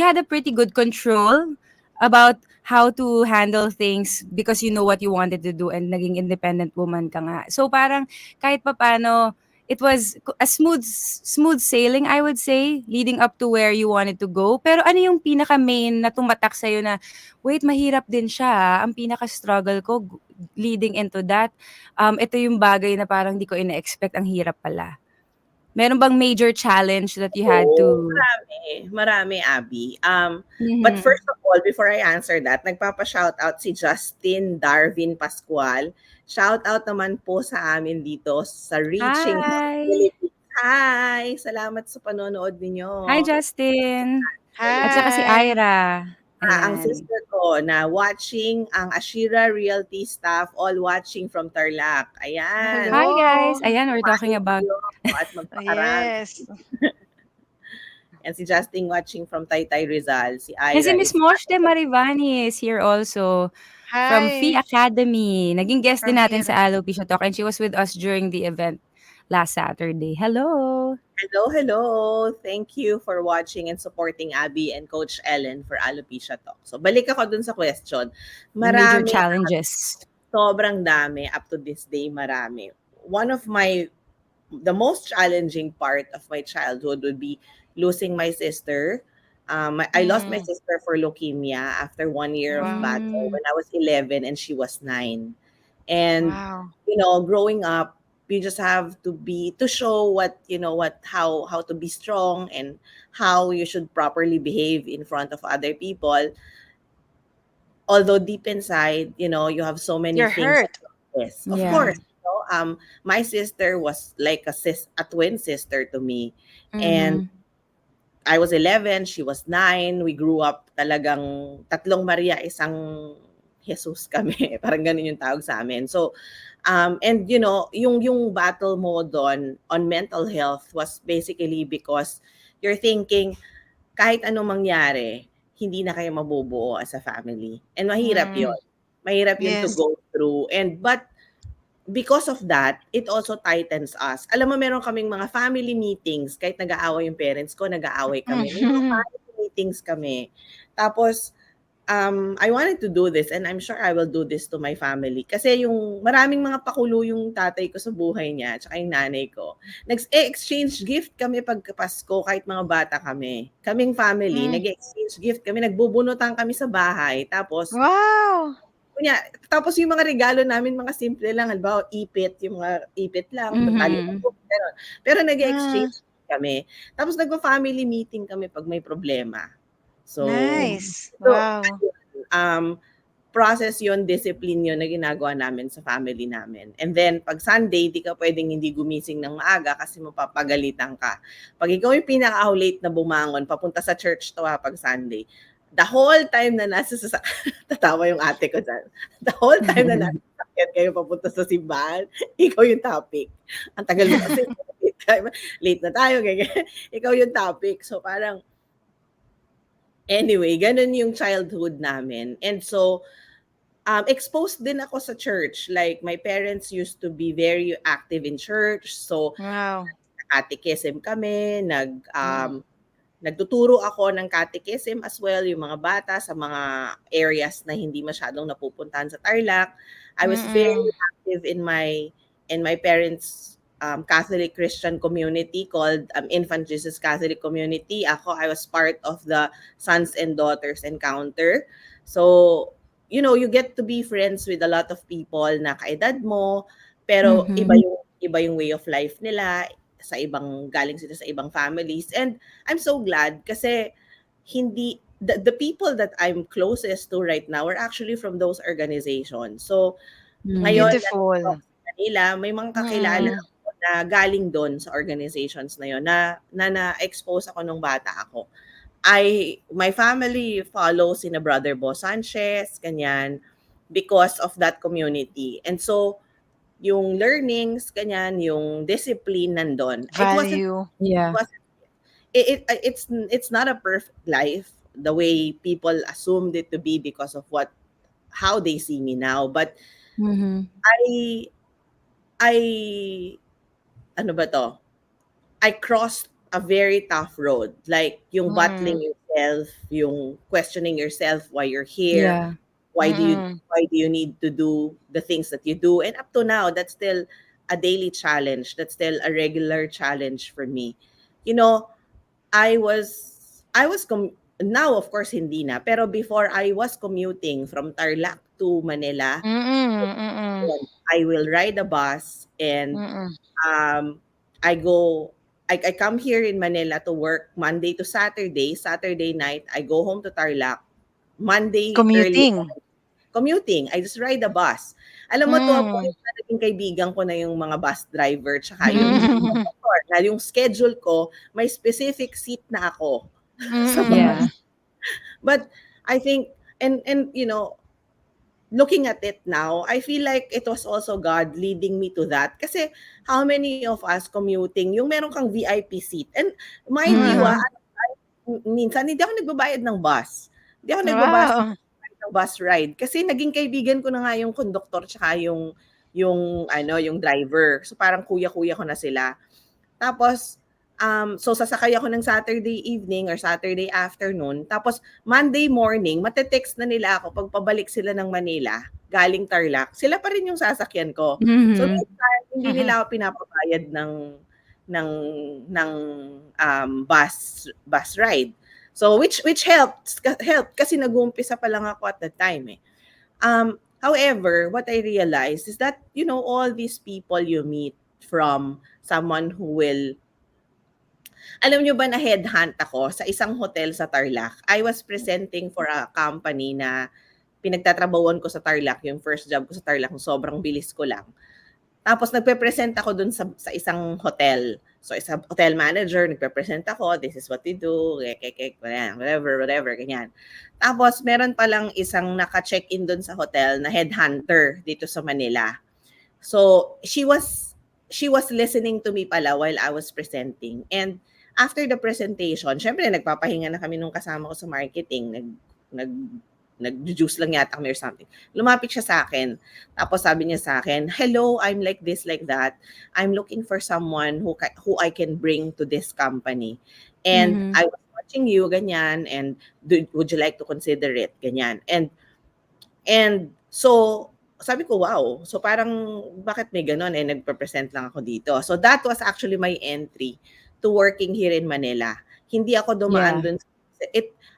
had a pretty good control about how to handle things because you know what you wanted to do and naging independent woman ka nga. So parang kahit papaano, it was a smooth sailing, I would say, leading up to where you wanted to go. Pero ano yung pinaka main na tumatak sa'yo na, wait, mahirap din siya, ah. Ang pinaka struggle ko leading into that, ito yung bagay na parang di ko ina-expect, ang hirap pala. Meron bang major challenge that you had Oo, to... marami, Abby. But Mhm. first of all, before I answer that, nagpapa-shoutout si Justin Darwin Pascual. Shoutout naman po sa amin dito sa Reaching the Hi! Philippines. Hi! Salamat sa panonood ninyo. Hi, Justin! At saka si Hi. Ira. Ang Ayan. sister ko na watching, ang Ashira Realty staff, all watching from Tarlac. Ayan. Hi, guys! Hello. Ayan, we're talking about... At magpakarami. Yes. And si Justin watching from Taytay Rizal. Si And si Ira Miss is Moshte Marivani is here also from Fee Hi. Academy. Naging guest din From natin here. sa Alopecia Talk and she was with us during the event last Saturday. Hello! Hello. Thank you for watching and supporting Abby and Coach Ellen for Alopecia Talk. So, balik ako dun sa question. Major Marami, challenges. sobrang dami. Up to this day, marami. The most challenging part of my childhood would be losing my sister. I lost my sister for leukemia after 1 year of battle when I was 11 and she was 9. And, Wow. growing up, you just have to show how to be strong and how you should properly behave in front of other people. Although deep inside, you have so many You're things. hurt. Yes, of Yeah. course. My sister was like a twin sister to me. And Mhm. I was 11, she was 9. We grew up talagang tatlong Maria, isang Jesus kami. Parang ganun yung tawag sa amin. So, and yung battle mo doon on mental health was basically because you're thinking, kahit anong mangyari, hindi na kayo mabubuo as a family. And mahirap yun. Mahirap yun to Yes. go through. But because of that, it also tightens us. Alam mo, meron kaming mga family meetings. Kahit nag-aaway yung parents ko, nag-aaway kami. May mga family meetings kami. Tapos, I wanted to do this and I'm sure I will do this to my family. Kasi yung maraming mga pakulo yung tatay ko sa buhay niya tsaka yung nanay ko. Nag-exchange gift kami pagka Pasko kahit mga bata kami. Kaming family, nag-exchange gift kami. Nagbubunutan kami sa bahay. Tapos, Wow. tapos yung mga regalo namin, mga simple lang. Halimbawa, yung mga ipit lang. Mhm. Pero nag-exchange kami. Tapos nagpa-family meeting kami pag may problema. So, Nice. Wow. process yon, discipline yon na ginagawa namin sa family namin. And then, pag Sunday, di ka pwedeng hindi gumising ng maaga kasi mapapagalitan ka. Pag ikaw yung pinaka-late na bumangon, papunta sa church to pag Sunday, the whole time na nasa tatawa yung ate ko dyan. The whole time na nasa sasakyan kayo papunta sa simbahan, ikaw yung topic. Ang tagal mo kasi, late na tayo, ganyan. Ikaw yung topic. So parang, anyway, ganun yung childhood namin. And so, exposed din ako sa church. Like, my parents used to be very active in church. So, Wow. catechism kami, nagtuturo ako ng catechism as well, yung mga bata sa mga areas na hindi masyadong napupuntahan sa Tarlac. I was very active in my parents' Catholic Christian community called Infant Jesus Catholic Community. I was part of the Sons and Daughters Encounter. So, you know, you get to be friends with a lot of people na kaedad mo, pero iba yung way of life nila, galing sila sa ibang families. And I'm so glad kasi the people that I'm closest to right now are actually from those organizations. So, ngayon, Beautiful. Manila, may mga kakilala ako na galing doon sa organizations na yun, na-expose ako nung bata ako. My family follows in a Brother Bo Sanchez, ganyan, because of that community. And so, yung learnings, ganyan, yung discipline nandun. Value. It's not a perfect life the way people assumed it to be because of how they see me now. But I crossed a very tough road. Like, yung battling yourself, yung questioning yourself why you're here. Yeah. Why do you need to do the things that you do? And up to now, that's still a daily challenge. That's still a regular challenge for me. You know, now of course hindi na, pero before I was commuting from Tarlac to Manila. I will ride a bus and I come here in Manila to work Monday to Saturday. Saturday night, I go home to Tarlac. Monday commuting. I just ride a bus. Alam mo, to a point na naging kaibigan ko na yung mga bus driver tsaka yung conductor, na yung schedule ko, may specific seat na ako sa bus. But I think, and you know, looking at it now, I feel like it was also God leading me to that. Kasi how many of us commuting, yung meron kang VIP seat. And mind you, minsan hindi ako nagbabayad ng bus. Hindi ako nagbabayad ng bus ride. Kasi naging kaibigan ko na nga yung conductor tsaka yung driver. So parang kuya-kuya ko na sila. Tapos, so sasakay ako ng Saturday evening or Saturday afternoon. Tapos Monday morning, matetext na nila ako pag pabalik sila ng Manila, galing Tarlac. Sila pa rin yung sasakyan ko. So hindi nila ako pinapabayad ng bus ride. So which helped kasi nag-uumpisa pa lang ako at that time. However, what I realized is that, you know, all these people you meet from someone who will, alam nyo ba na headhunt ako sa isang hotel sa Tarlac? I was presenting for a company na pinagtatrabahuan ko sa Tarlac, yung first job ko sa Tarlac, sobrang bilis ko lang. Tapos nagpe-present ako dun sa isang hotel. So, isang hotel manager, nagpe-present ako, this is what we do, whatever, ganyan. Tapos, meron palang isang naka-check-in dun sa hotel na headhunter dito sa Manila. So, she was listening to me pala while I was presenting. And after the presentation, syempre, nagpapahinga na kami nung kasama ko sa marketing, nag-juice lang yata kami or something. Lumapit siya sa akin. Tapos sabi niya sa akin, hello, I'm like this, like that. I'm looking for someone who I can bring to this company. And I was watching you, ganyan, and would you like to consider it, ganyan. And so, sabi ko, wow. So parang, bakit may ganon? Nagpa-present lang ako dito. So that was actually my entry to working here in Manila. Hindi ako dumaan dun.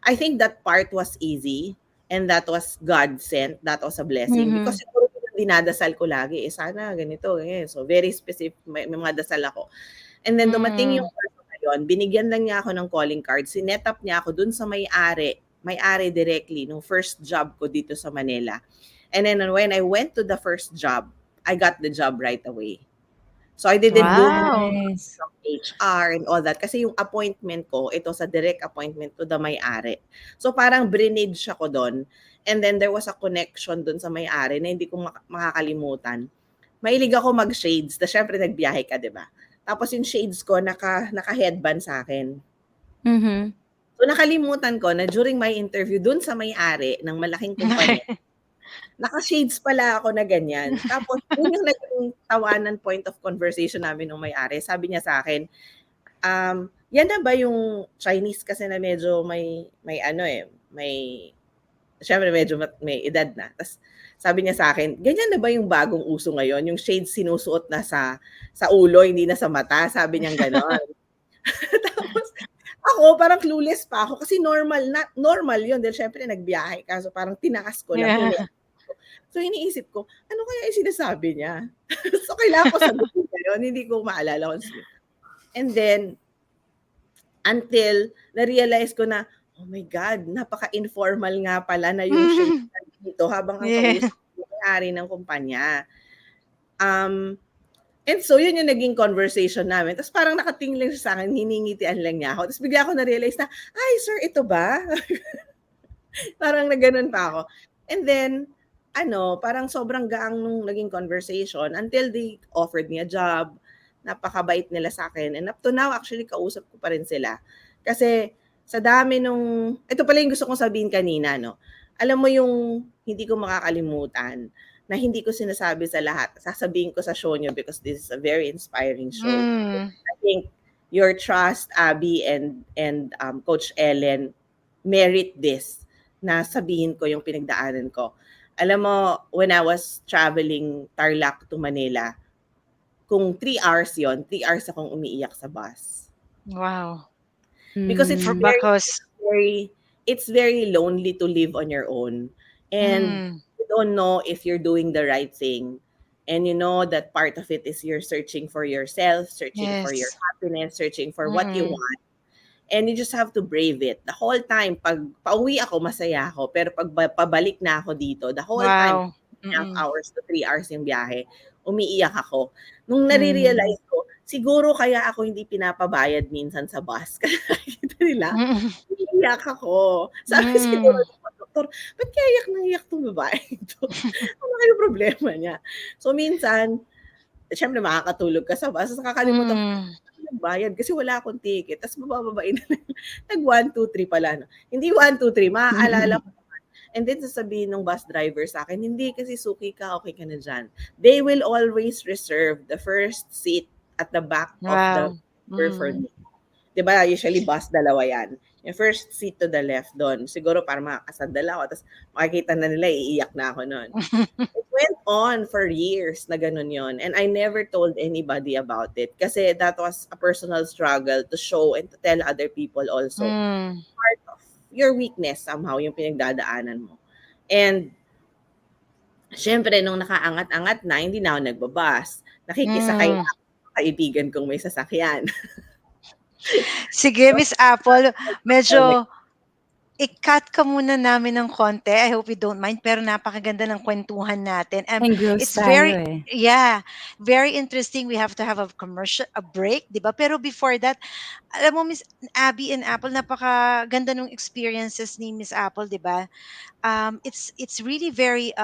I think that part was easy. And that was God sent. That was a blessing. Because siguro dinadasal ko lagi, sana ganito. So very specific, may mga dasal ako. And then dumating yung person na yun, binigyan lang niya ako ng calling card. Sinet up niya ako dun sa may-ari directly, nung first job ko dito sa Manila. And then when I went to the first job, I got the job right away. So I didn't go Wow. Nice. from HR and all that kasi yung appointment ko, ito sa direct appointment to the may-ari. So parang brinage ako doon. And then there was a connection doon sa may-ari na hindi ko makakalimutan. Mahilig ako mag-shades. Tapos syempre nagbiyahe ka, di ba? Tapos yung shades ko, naka-headband sa akin. Mhm. So nakalimutan ko na during my interview doon sa may-ari ng malaking kumpanya, naka-shades pala ako na ganyan. Tapos yun yung naging tawanan point of conversation namin ng may-ari. Sabi niya sa akin, yan na ba yung Chinese kasi na medyo may syempre medyo may edad na. Tapos sabi niya sa akin, ganyan na ba yung bagong uso ngayon? Yung shades sinusuot na sa ulo, hindi na sa mata. Sabi niya gano'n. Tapos ako, parang clueless pa ako kasi normal yun. Dahil syempre nagbiyahe ka. So parang tinakas ko lang. Yeah. So iniisip ko, ano kaya yung sinasabi niya? So kailangan ko sagutin yun. Hindi ko maalala kung sino. And then, until na-realize ko na, oh my God, napaka-informal nga pala na yung shade dito habang ang kausap yung may-ari ng kumpanya. And so, yun yung naging conversation namin. Tapos parang nakatingin lang siya sa akin, hiningitian lang niya ako. Tapos bigla ako na-realize na, ay, sir, ito ba? Parang nagganon pa ako. And then, parang sobrang gaang nung naging conversation until they offered me a job. Napakabait nila sa akin. And up to now, actually, kausap ko pa rin sila. Kasi sa dami ito pala yung gusto kong sabihin kanina, no? Alam mo yung hindi ko makakalimutan na hindi ko sinasabi sa lahat. Sasabihin ko sa show nyo because this is a very inspiring show. I think your trust, Abby and Coach Ellen, merit this na sabihin ko yung pinagdaanan ko. Alam mo, when I was traveling Tarlac to Manila, kung 3 hours yon, 3 hours akong umiiyak sa bus. Wow. Because it's very lonely to live on your own. And you don't know if you're doing the right thing. And you know that part of it is you're searching for yourself, searching for your happiness, searching for what you want. And you just have to brave it. The whole time, pag pauwi ako, masaya ako. Pero pag pabalik na ako dito, the whole time, 2.5 hours to 3 hours yung biyahe, umiiyak ako. Nung nare-realize ko, siguro kaya ako hindi pinapabayad minsan sa bus. Kasi nakikita nila, umiiyak ako. Sabi siguro ng doktor, ba't kaya iyak na iyak itong babae ito? Ano kayo problema niya? So minsan, syempre makakatulog ka sa bus, nakakalimutan ko, nagbayad kasi wala akong ticket. Tapos mabababain na nag 1, 2, 3 pala. No? Hindi 1, 2, 3, maaalala ko naman. And then sasabihin ng bus driver sa akin, hindi kasi suki ka, okay ka na dyan. They will always reserve the first seat at the back of the car for me. Diba, usually bus, dalawa yan. Yung first seat to the left doon. Siguro para makakasandal ako. Tapos makikita na nila, iiyak na ako noon. It went on for years na ganun yon. And I never told anybody about it. Kasi that was a personal struggle to show and to tell other people also. Part of your weakness somehow, yung pinagdadaanan mo. And syempre, nung nakaangat-angat na, hindi na ako nagbabas. Nakikisakay na ako sa kaibigan kong may sasakyan. Sige, Miss Apple, medyo i-cut ka muna namin ng konti. I hope you don't mind, pero napakaganda ng kwentuhan natin. It's very, very interesting. We have to have a break, di ba? Pero before that, alam mo, Miss Abby and Apple, napakaganda ng experiences ni Miss Apple, di ba? It's really very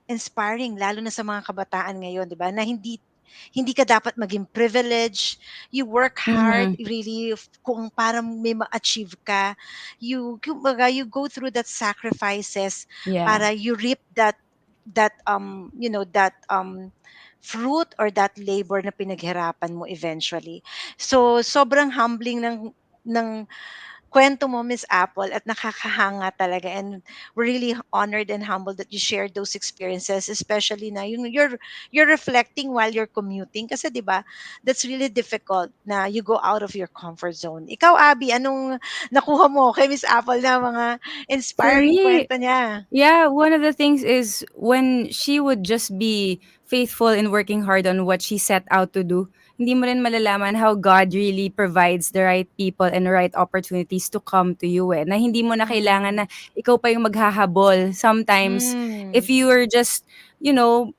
inspiring, lalo na sa mga kabataan ngayon, di ba? Na hindi ka dapat maging privileged. You work hard, really, kung para may ma-achieve ka. You go through that sacrifices para you reap that fruit or that labor na pinaghirapan mo eventually. So, sobrang humbling ng kwento mo, Miss Apple, at nakakahanga talaga. And we're really honored and humbled that you shared those experiences, especially na you're reflecting while you're commuting. Kasi, di ba, that's really difficult na you go out of your comfort zone. Ikaw, Abby, anong nakuha mo kay Miss Apple na mga inspiring kwento niya? Yeah, one of the things is when she would just be faithful in working hard on what she set out to do hindi mo rin malalaman how God really provides the right people and the right opportunities to come to you eh. Na hindi mo na kailangan na ikaw pa yung maghahabol. Sometimes, if you are just,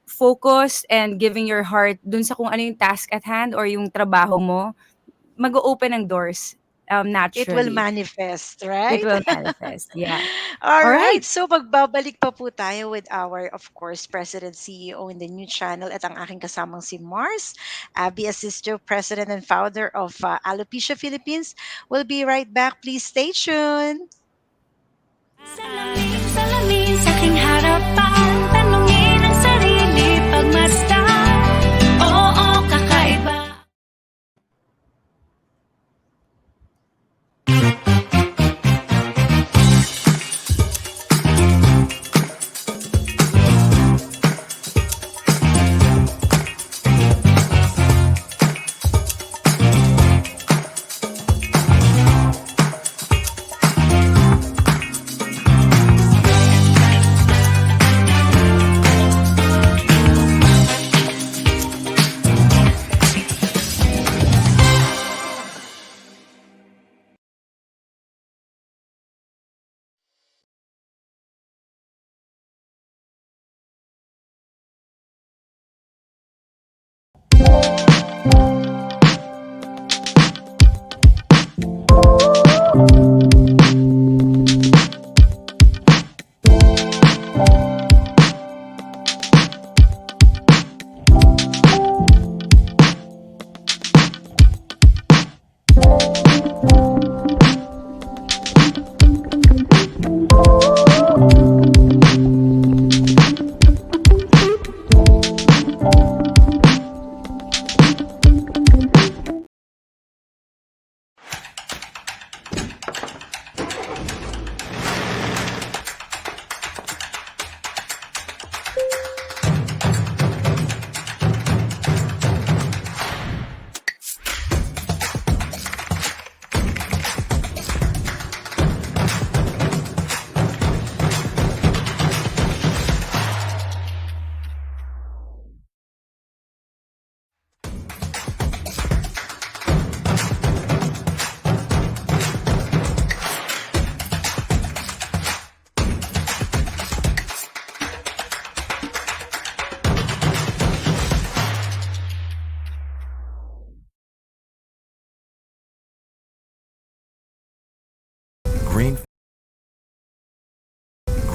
focused and giving your heart dun sa kung ano yung task at hand or yung trabaho mo, mag-open ang doors It will naturally. manifest, It right? will manifest. Yeah. All All right. right. So magbabalik pa po tayo with our, of course, President CEO in the new channel at ang aking kasamang si Mars, Abby Asisto, President and founder of Alopecia Philippines. We'll be right back. Please stay tuned. Salamin, salamin sa aking harapan. Tanungin ang sarili pagmasdan. Oo, kakaiba.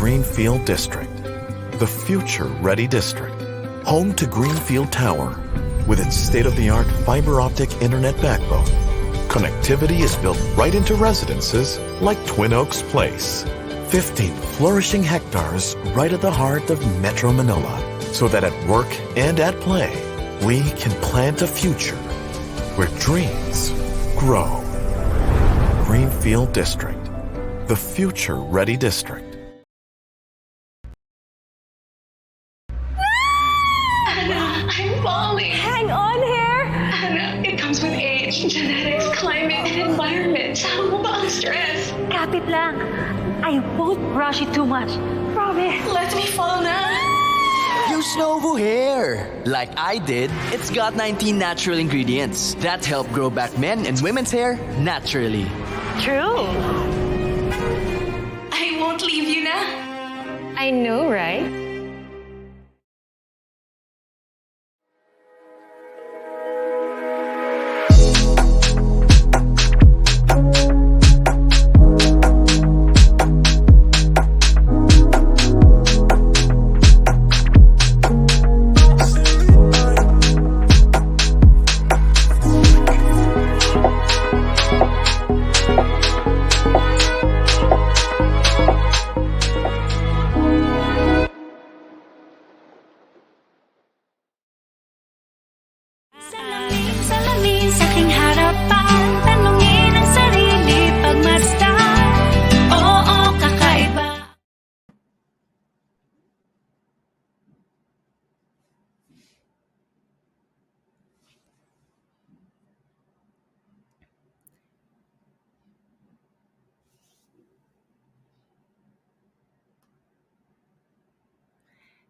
Greenfield District, the future-ready district, home to Greenfield Tower, with its state-of-the-art fiber optic internet backbone. Connectivity is built right into residences like Twin Oaks Place. 15 flourishing hectares right at the heart of Metro Manila, so that at work and at play, we can plant a future where dreams grow. Greenfield District, the future-ready district. I'm falling. Hang on here! Anna, it comes with age, genetics, climate, and environment. Sama mo ba ang stress? Kapit lang. I won't rush it too much. Promise. Let me fall na. Use Novo Hair. Like I did, it's got 19 natural ingredients that help grow back men and women's hair naturally. True. I won't leave you na. I know, right?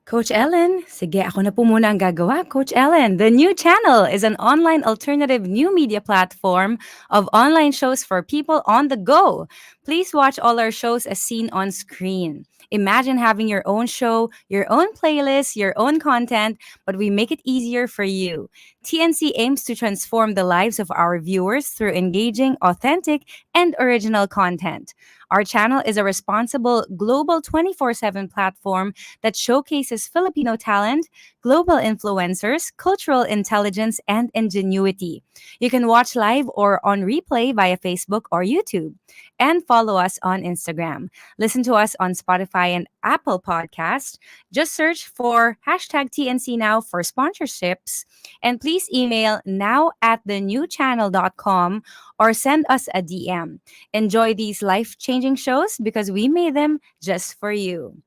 Coach Ellen, sige, ako na po muna ang gagawa. Coach Ellen, the new channel is an online alternative new media platform of online shows for people on the go. Please watch all our shows as seen on screen. Imagine having your own show, your own playlist, your own content, but we make it easier for you. TNC aims to transform the lives of our viewers through engaging, authentic, and original content. Our channel is a responsible global 24/7 platform that showcases Filipino talent, global influencers, cultural intelligence, and ingenuity. You can watch live or on replay via Facebook or YouTube, and follow us on Instagram. Listen to us on Spotify and Apple Podcasts. Just search for hashtag TNC Now for sponsorships. And please email now at thenewchannel.com or send us a DM. Enjoy these life changing shows because we made them just for you.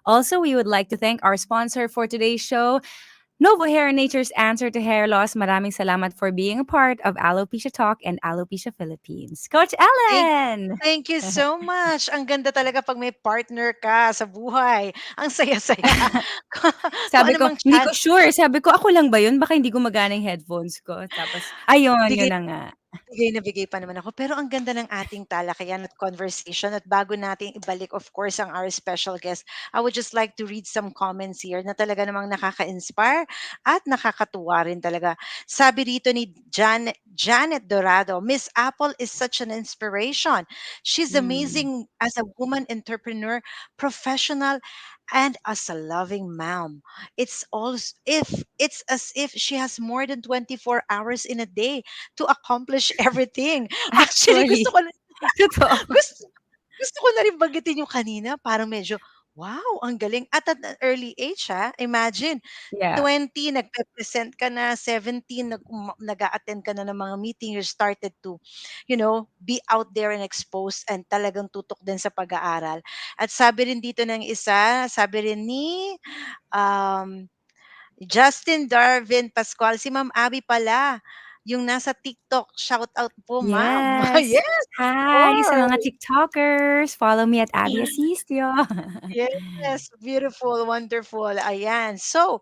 Also, we would like to thank our sponsor for today's show, Novo Hair, Nature's Answer to Hair Loss. Maraming salamat for being a part of Alopecia Talk and Alopecia Philippines. Coach Thank Ellen! thank you so much. Ang ganda talaga 'pag may partner ka sa buhay. Ang saya-saya. Kung Sabi ano ko, mang hindi ko chance sure. Sabi ko, ako lang ba yun? Baka hindi gumagana yung headphones ko. Tapos, ayun, bigay yun na nga. bigay na bigay pa naman ako. Pero ang ganda ng ating talakayan at conversation. At bago natin ibalik, of course, ang our special guest, I would just like to read some comments here na talaga namang nakaka-inspire at nakakatuwa rin talaga. Sabi rito ni Janet Dorado, Miss Apple is such an inspiration. She's Mm. amazing as a woman entrepreneur, professional, and as a loving mom. It's as if she has more than 24 hours in a day to accomplish everything. Actually, gusto Actually, ko na totoo. gusto gusto ko na rin banggitin yung kanina, parang medyo, wow, ang galing at an early age, Imagine Yeah. 20 nagpe-present ka na, 17 nag-a-attend ka na ng mga meeting, you started to, be out there and exposed and talagang tutok din sa pag-aaral. At sabi rin dito ng isa, sabi rin ni, um Justin Darvin Pascual, si Ma'am Abby pala, yung nasa TikTok. Shout out po, ma'am. Yes. Yes, of Hi sa mga course. TikTokers. Follow me at Abby Asistio. Yes, beautiful, wonderful. Ayan. So,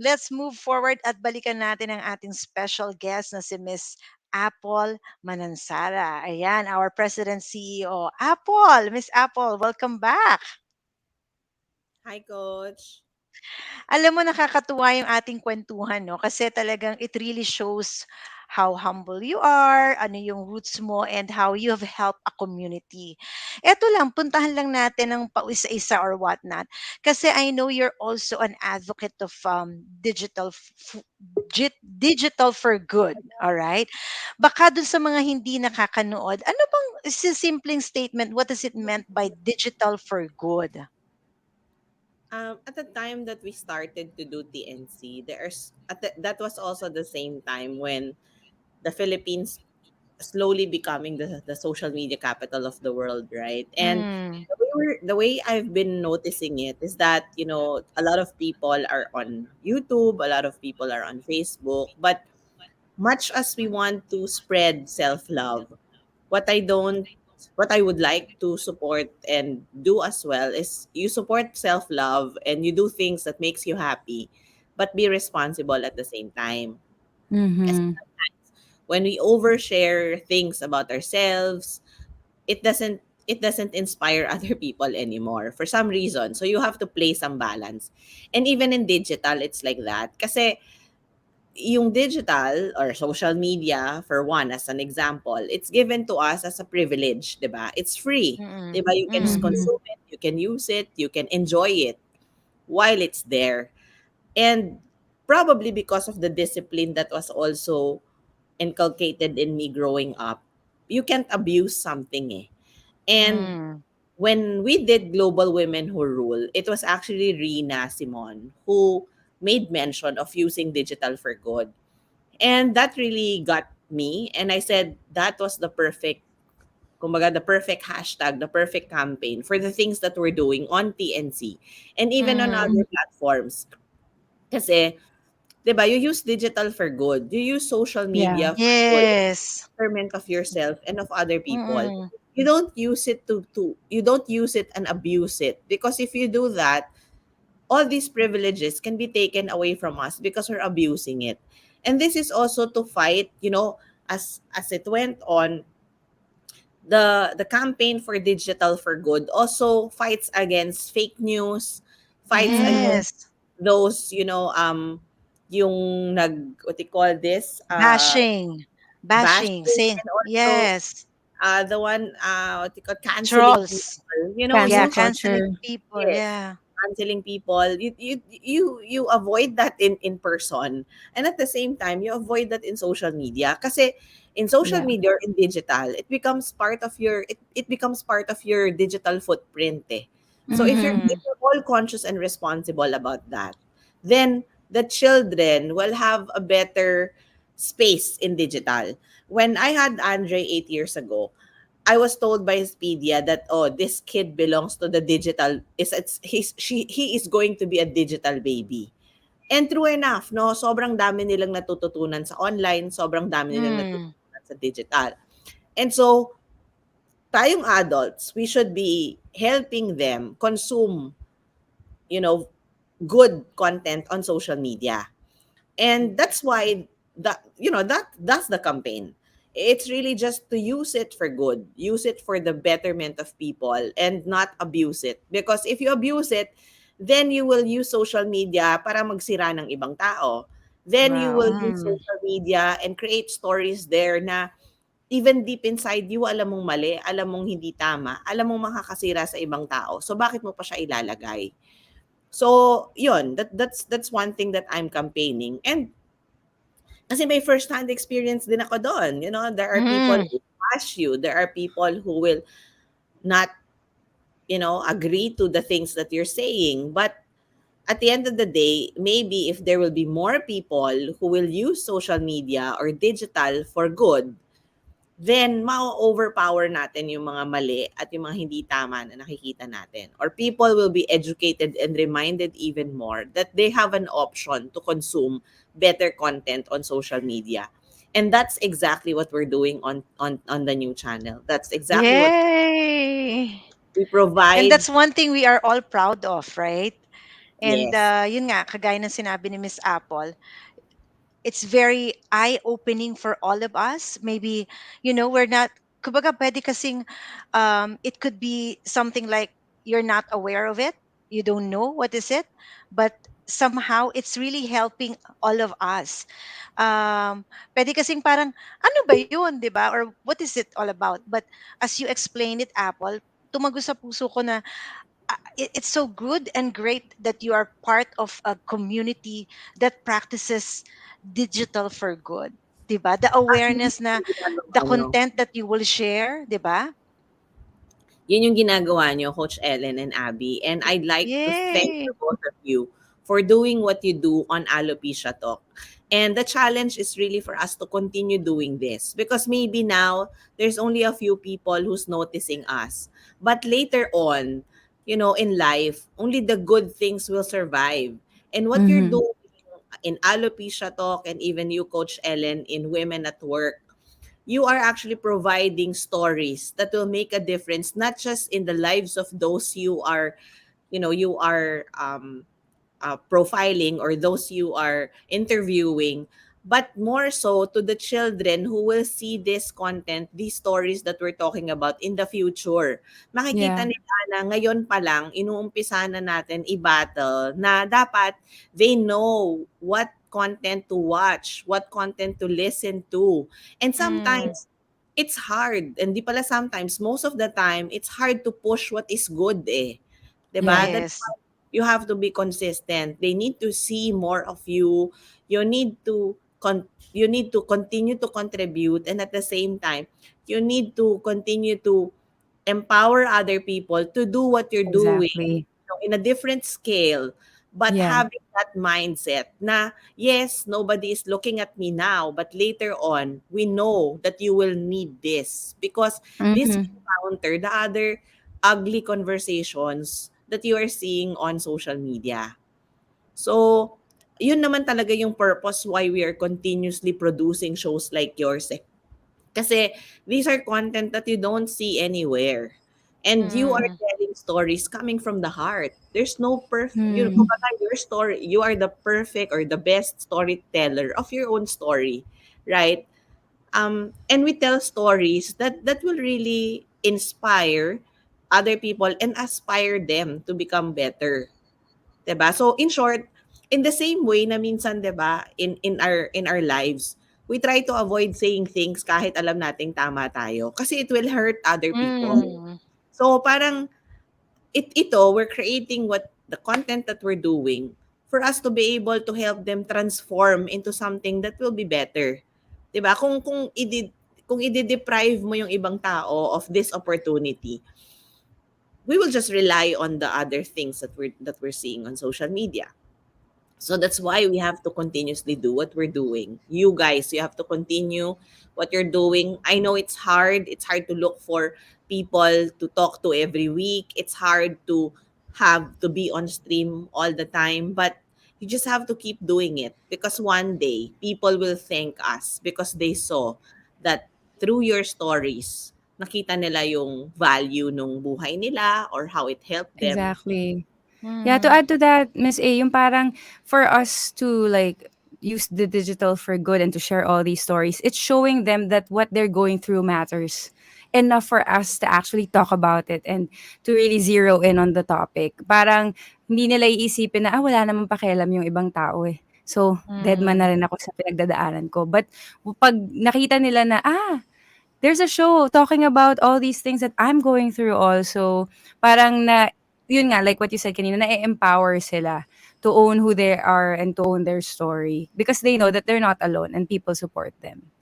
let's move forward at balikan natin ang ating special guest na si Miss Apple Manansara. Ayan, our President CEO. Apple, Miss Apple, welcome back. Hi, Coach. Alam mo nakakatuwa yung ating kwentuhan 'no, kasi talagang it really shows how humble you are, ano yung roots mo, and how you have helped a community. Eto lang, puntahan lang natin ng pauisa-isa or whatnot. Kasi I know you're also an advocate of digital for good, all right? Baka dun sa mga hindi nakakanood, ano bang simpleng statement, what does it meant by digital for good? At the time that we started to do TNC, that was also the same time when the Philippines slowly becoming the social media capital of the world, right? And Mm. the way I've been noticing it is that, a lot of people are on YouTube, a lot of people are on Facebook, but much as we want to spread self-love, what I don't what I would like to support and do as well is you support self-love and you do things that makes you happy, but be responsible at the same time. Kasi Mhm. when we overshare things about ourselves, it doesn't inspire other people anymore for some reason. So you have to play some balance. And even in digital, it's like that. Kasi yung digital or social media, for one, as an example, it's given to us as a privilege, 'di ba? It's free. 'Di Mm. ba? You can just Mhm. consume it, you can use it, you can enjoy it while it's there. And probably because of the discipline that was also inculcated in me growing up, you can't abuse something eh. And Mm. when we did Global Women Who Rule, it was actually Rina Simon who made mention of using digital for good. And that really got me. And I said that was the perfect, kumbaga, the perfect hashtag, the perfect campaign for the things that we're doing on TNC and even on Mhm. other platforms. Kasi, di ba, you use digital for good. You use social Yeah. media for good, Yes. betterment of yourself and of other people. Mm. You don't use it you don't use it and abuse it, because if you do that, all these privileges can be taken away from us because we're abusing it. And this is also to fight, as it went on, the campaign for Digital for Good also fights against fake news, fights against Yes. those, yung what do you call this, Bashing. Bashing. bashing, Saying, and also yes. the one, what do you call, canceling Trolls. people, Yeah, Cancel canceling culture. people. yes, Yeah. canceling people. You avoid that in person, and at the same time you avoid that in social media, kasi in social Yeah. media or in digital, it becomes part of your digital footprint, eh. So if you're, Mhm. if you're all conscious and responsible about that, then the children will have a better space in digital. When I had Andre 8 years ago, I was told by Expedia that, oh, this kid belongs to the digital, he is going to be a digital baby. And true enough, no, sobrang dami nilang natututunan sa online, sobrang dami nilang Mm. natututunan sa digital. And so, tayong adults, we should be helping them consume, you know, good content on social media. And that's why that's the campaign. It's really just to use it for good, use it for the betterment of people, and not abuse it, because if you abuse it, then you will use social media para magsira ng ibang tao. Then you Wow. will use social media and create stories there na even deep inside you, alam mong mali, alam mong hindi tama, alam mong makakasira sa ibang tao, so bakit mo pa siya ilalagay? So yun, that's one thing that I'm campaigning. And kasi may first-hand experience din ako doon. There are people Mm. who bash you. There are people who will not, agree to the things that you're saying. But at the end of the day, maybe if there will be more people who will use social media or digital for good, then ma-overpower natin yung mga mali at yung mga hindi tama na nakikita natin. Or people will be educated and reminded even more that they have an option to consume better content on social media. And that's exactly what we're doing on the new channel. That's exactly what Yay! we And provide. that's one thing we are all proud of, right? And Yes. yun nga, kagaya ng sinabi ni Miss Apple, it's very eye-opening for all of us. Maybe, we're not, kumbaga pwede kasing, it could be something like you're not aware of it, you don't know what is it, but somehow it's really helping all of us. Pwede kasing parang, ano ba yun, di ba? Or what is it all about? But as you explained it, Apple, tumago sa puso ko na it's so good and great that you are part of a community that practices digital for good. 'Di ba? The Actually, awareness na yung ginagawa the nyo. content that you will share, 'di ba? Yun yung ginagawa nyo, Coach Ellen and Abby. And I'd like to thank Yay! the both of you for doing what you do on Alopecia Talk. And the challenge is really for us to continue doing this, because maybe now there's only a few people who's noticing us. But later on, in life, only the good things will survive. And what you're Mhm. doing in Alopecia Talk, and even you, Coach Ellen, in Women at Work, you are actually providing stories that will make a difference, not just in the lives of those you are profiling, or those you are interviewing, but more so to the children who will see this content, these stories that we're talking about in the future. Makikita Yeah. nila na ngayon pa lang, inuumpisa na natin i-battle na dapat they know what content to watch, what content to listen to. And Mm, sometimes, it's hard. And di pala sometimes, most of the time, it's hard to push what is good, eh. 'Di ba? Yeah. That's yes. why you have to be consistent. They need to see more of you. You need to you need to continue to contribute, and at the same time, you need to continue to empower other people to do what you're doing, Exactly. in a different scale, but Yeah. having that mindset na, yes, nobody is looking at me now, but later on, we know that you will need this, because this Mhm. will counter the other ugly conversations that you are seeing on social media. So, yun naman talaga yung purpose why we are continuously producing shows like yours, eh. Kasi these are content that you don't see anywhere. And you are Mm, telling telling stories coming from the heart. There's no Hmm. kumbaga, your story, you are the perfect or the best storyteller of your own story, right? And we tell stories that will really inspire other people and aspire them to become better. 'Di ba? So in short, in the same way na minsan 'di ba, in our lives, we try to avoid saying things kahit alam nating tama tayo kasi it will hurt other people. Mm. So parang we're creating what the content that we're doing for us to be able to help them transform into something that will be better. 'Di ba? Kung i-deprive mo yung ibang tao of this opportunity, we will just rely on the other things that we're seeing on social media. So that's why we have to continuously do what we're doing. You guys, you have to continue what you're doing. I know it's hard. It's hard to look for people to talk to every week. It's hard to have to be on stream all the time, but you just have to keep doing it because one day people will thank us because they saw that through your stories, nakita nila yung value nung buhay nila or how it helped them. Exactly. Yeah, to Mm. add to that, Miss A, yung parang for us to like use the digital for good and to share all these stories, it's showing them that what they're going through matters enough for us to actually talk about it and to really zero in on the topic. Parang hindi nila iisipin na, wala namang pakialam yung ibang tao eh. So, dead man na Mm. rin ako sa pinagdadaanan ko. But pag nakita nila na, there's a show talking about all these things that I'm going through also. Parang yun nga, like what you said kanina, na-empower sila to own who they are and to own their story because they know that they're not alone and people support them.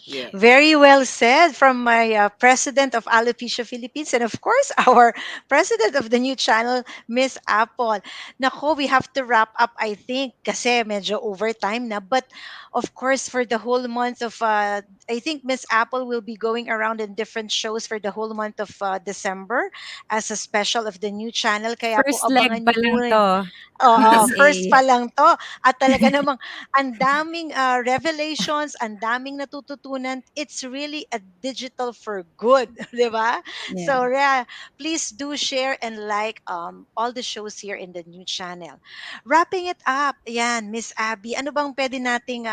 Yes. Very well said from my president of Alopecia Philippines and of course our president of the new channel, Miss Apple. Nako, we have to wrap up I think kasi medyo overtime na. But of course for the whole month of, I think Miss Apple will be going around in different shows for the whole month of December as a special of the new channel. Kaya po First leg abangan pa niyo po lang rin. to, Oo, Miss A. first pa lang 'to at talaga namang ang daming, revelations, ang daming natututunan. It's really a digital for good, 'di ba? Yeah. So, yeah, please do share and like, all the shows here in the new channel. Wrapping it up, ayan, Miss Abby, ano bang puwede nating,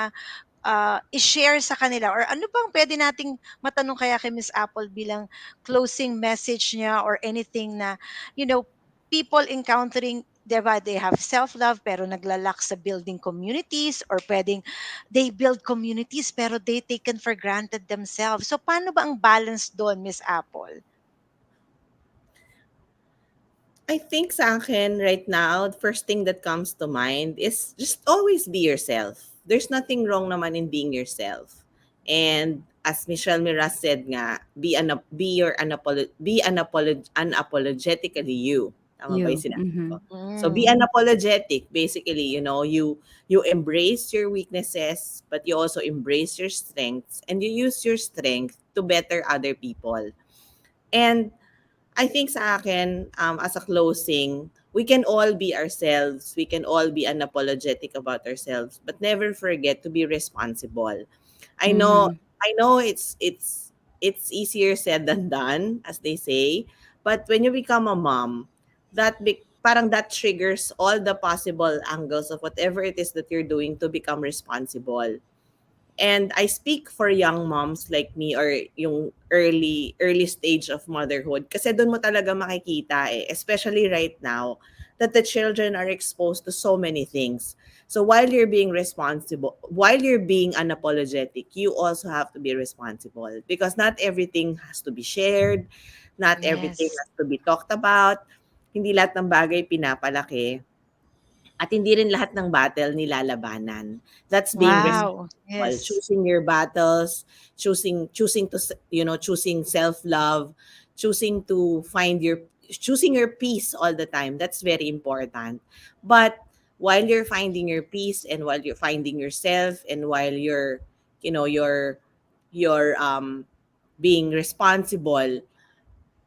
i-share sa kanila or ano bang puwede nating matanong kaya kay Miss Apple bilang closing message niya or anything na, people encountering 'di ba, they have self-love pero naglalak sa building communities or puwedeng they build communities pero they taken for granted themselves. So, paano ba ang balance do'n, Miss Apple? I think sa akin right now, the first thing that comes to mind is just always be yourself. There's nothing wrong naman in being yourself. And as Michelle Miras said nga, unapologetically you. Tama ba You. yung sinabi ko? So be Mm. unapologetic. Basically, you embrace your weaknesses, but you also embrace your strengths and you use your strength to better other people. And I think sa akin, as a closing, we can all be ourselves. We can all be unapologetic about ourselves, but never forget to be responsible. I know, Mhm. I know it's easier said than done, as they say. But when you become a mom, parang that triggers all the possible angles of whatever it is that you're doing to become responsible. And I speak for young moms like me or yung early stage of motherhood kasi doon mo talaga makikita especially right now that the children are exposed to so many things. So while you're being responsible, while you're being unapologetic, you also have to be responsible because not everything has to be shared, not everything Yes. has to be talked about. Hindi lahat ng bagay pinapalaki at hindi rin lahat ng battle nilalabanan. That's being Wow. responsible. Yes. Choosing your battles, choosing self-love, choosing your peace all the time. That's very important. But while you're finding your peace and while you're finding yourself and while you're being responsible,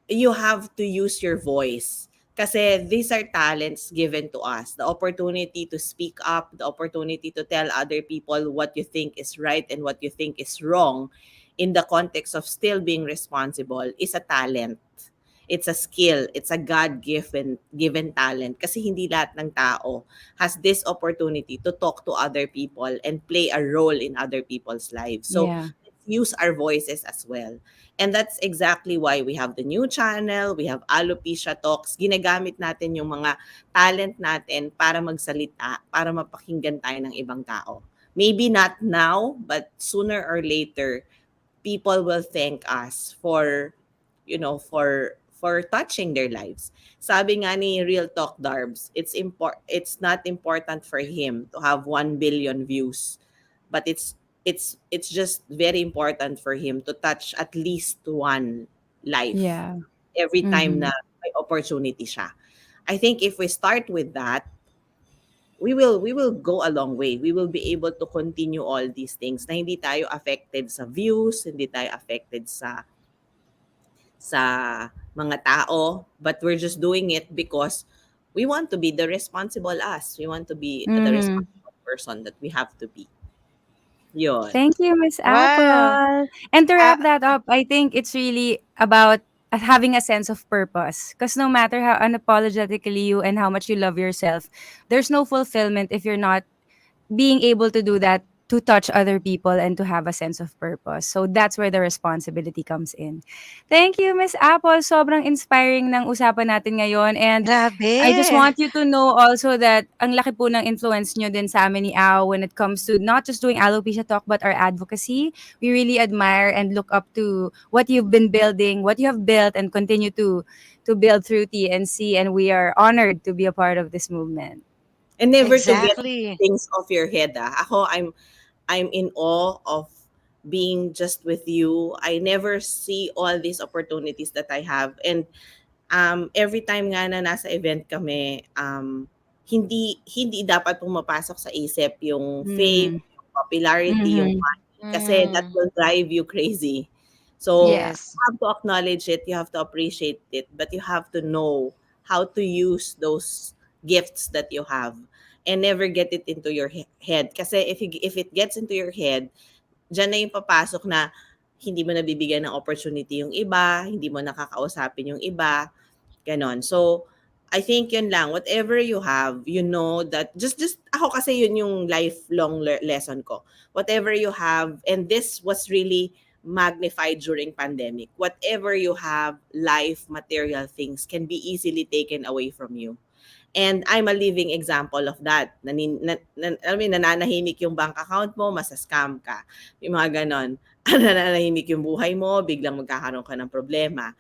you have to use your voice. Kasi these are talents given to us. The opportunity to speak up, the opportunity to tell other people what you think is right and what you think is wrong in the context of still being responsible is a talent. It's a skill. It's a God-given talent kasi hindi lahat ng tao has this opportunity to talk to other people and play a role in other people's lives. So Yeah. let's use our voices as well. And that's exactly why we have the new channel, we have Alopecia Talks. Ginagamit natin yung mga talent natin para magsalita, para mapakinggan tayo ng ibang tao. Maybe not now, but sooner or later, people will thank us for, for touching their lives. Sabi nga ni Real Talk Darbs, it's not important for him to have 1 billion views, but it's just very important for him to touch at least one life Yeah. every time na Mhm. may opportunity siya. I think if we start with that, we will go a long way. We will be able to continue all these things na hindi tayo affected sa views, hindi tayo affected sa mga tao, but we're just doing it because we want to be the responsible us. We want to be the Mhm. responsible person that we have to be. Yun. Thank you, Miss Wow. Apple. And to Uh, wrap that up, I think it's really about having a sense of purpose. Because no matter how unapologetically you and how much you love yourself, there's no fulfillment if you're not being able to do that to touch other people and to have a sense of purpose. So that's where the responsibility comes in. Thank you, Miss Apple. Sobrang inspiring ng usapan natin ngayon. And I just Grabe. want you to know also that ang laki po ng influence nyo din sa amin ni Ao when it comes to not just doing Alopecia Talk but our advocacy. We really admire and look up to what you've been building, what you have built and continue to build through TNC, and we are honored to be a part of this movement. And never to get Exactly. things off your head. Ako, I'm in awe of being just with you. I never see all these opportunities that I have. And every time nga na nasa event kami, hindi dapat pumapasok sa isip yung fame, Mm. yung popularity, yung Mhm. money, kasi that Mm, will drive you crazy. So Yeah. you yes. have to acknowledge it, you have to appreciate it, but you have to know how to use those gifts that you have and never get it into your head. Kasi if it gets into your head, diyan na yung papasok na hindi mo nabibigyan ng opportunity yung iba, hindi mo nakakausapin yung iba, ganon. So, I think yun lang, whatever you have, you know that, just ako kasi yun yung lifelong lesson ko. Whatever you have, and this was really magnified during pandemic, whatever you have, life, material things can be easily taken away from you. And I'm a living example of that. Nananahimik yung bank account mo, masa-scam ka. Yung mga ganon. Nananahimik yung buhay mo, biglang magkakaroon ka ng problema.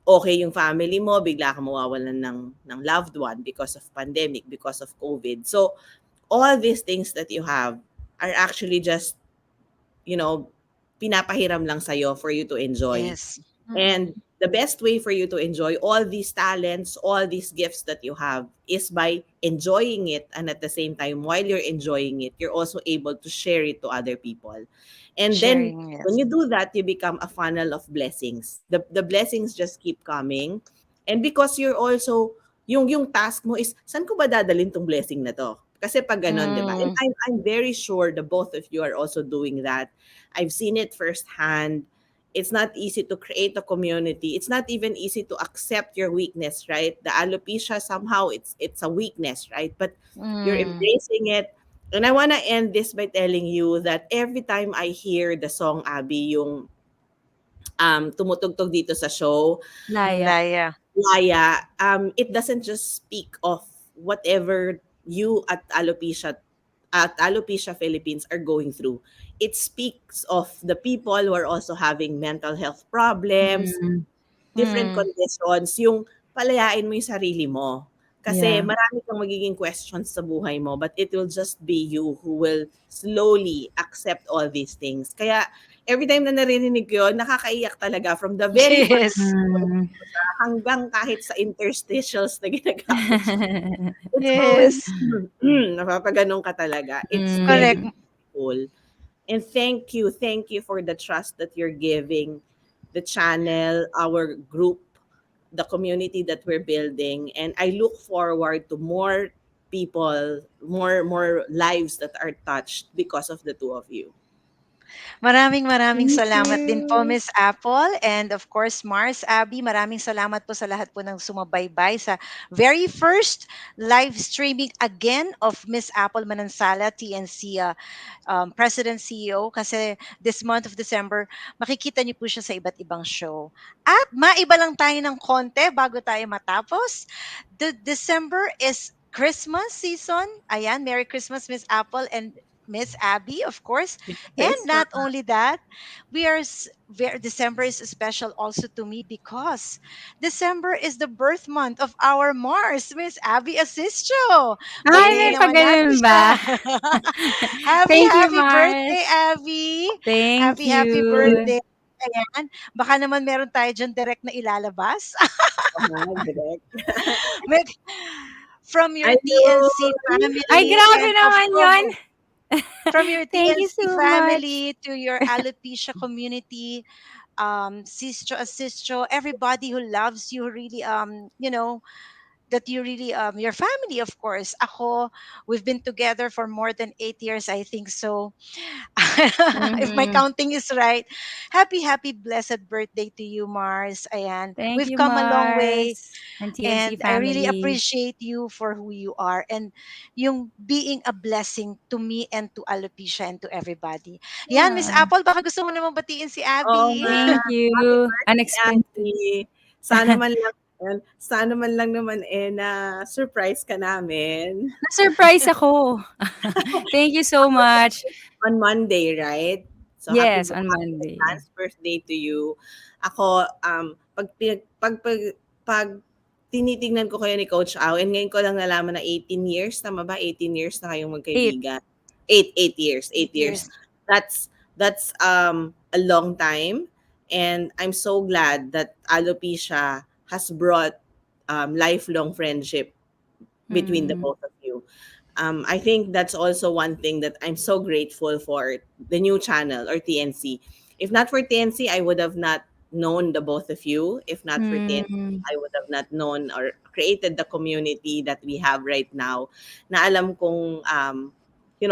Okay yung family mo, bigla ka mawawalan ng loved one because of pandemic, because of COVID. So, all these things that you have are actually just, pinapahiram lang sa'yo for you to enjoy. Yes. And the best way for you to enjoy all these talents, all these gifts that you have is by enjoying it. And at the same time, while you're enjoying it, you're also able to share it to other people. And then Sharing, when yes. you do that, you become a funnel of blessings. The blessings just keep coming. And because you're also, yung task mo is, saan ko ba dadalhin tong blessing na to? Kasi pag ganon, di ba? And Mm, I'm very sure the both of you are also doing that. I've seen it firsthand. It's not easy to create a community. It's not even easy to accept your weakness, right? The alopecia, somehow it's a weakness, right? But you're mm. embracing it. And I want to end this by telling you that every time I hear the song, Abby, yung tumutugtog dito sa show, Laya. Laya. Laya, it doesn't just speak of whatever you at Alopecia Philippines are going through. It speaks of the people who are also having mental health problems, Mm. different Mm. conditions, yung palayain mo yung sarili mo. Kasi Yeah. marami kang magiging questions sa buhay mo, but it will just be you who will slowly accept all these things. Kaya every time na narinig ko yun, nakakaiyak talaga from the very first Yes. Mm. hanggang kahit sa interstitials na ginagamit siya. It's always, Yes. napapaganon ka talaga. It's very Correct. Mm. cool. And thank you for the trust that you're giving the channel, our group, the community that we're building. And I look forward to more people, more lives that are touched because of the two of you. Maraming Thank salamat din po, you. Miss Apple. And of course, Mars, Abby, maraming salamat po sa lahat po ng sumabaybay sa very first live streaming again of Miss Apple Manansala, TNC President CEO. Kasi this month of December, makikita niyo po siya sa iba't ibang show. At maiba lang tayo ng konti bago tayo matapos. The December is Christmas season. Ayan, Merry Christmas, Miss Apple and Miss Abby, of course. And not only that, December is special also to me because December is the birth month of our Mars, Miss Abby Asistio. Ay, Batiin may naman natin pagano'n siya. ba? Thank you, Happy birthday, Mars. Abby. Thank Happy you. birthday. Ayan. Baka naman meron tayo dyan direct na ilalabas. Direct. May- From your Ayun. TNC family. Ay, grabe and naman of yun. from your Thank you TNC so much. family to your alopecia community, Sistro, everybody who loves you, who really, that you really, your family, of course. Ako, we've been together for more than 8 years, I think so. If my Mhm. counting is right, happy, blessed birthday to you, Mars. Ayan, Thank we've you, come a long way. Mars and TNC And I really family. appreciate you for who you are and yung being a blessing to me and to Alopecia and to everybody. Yan, Miss Ah, Apple, baka gusto mo naman batiin si Oo Abby. nga. thank you. Happy birthday, Unexpected. Abby. Sana man lang naman na-surprise ka namin. Na-surprise ako. Thank you so much. On Monday, right? So Yes, happy on Monday. advance birthday to you. Ako, pag tinitingnan ko kayo ni Coach Au, and ngayon ko lang nalaman na 18 years, tama ba? 18 years na kayong 8. magkaibigan. 8 years. 8 years. That's a long time. And I'm so glad that Alopecia has brought lifelong friendship between the both of you. I think that's also one thing that I'm so grateful for the new channel or TNC. If not for TNC, I would have not known the both of you. If not for TNC, I would have not known or created the community that we have right now. Na alam kong,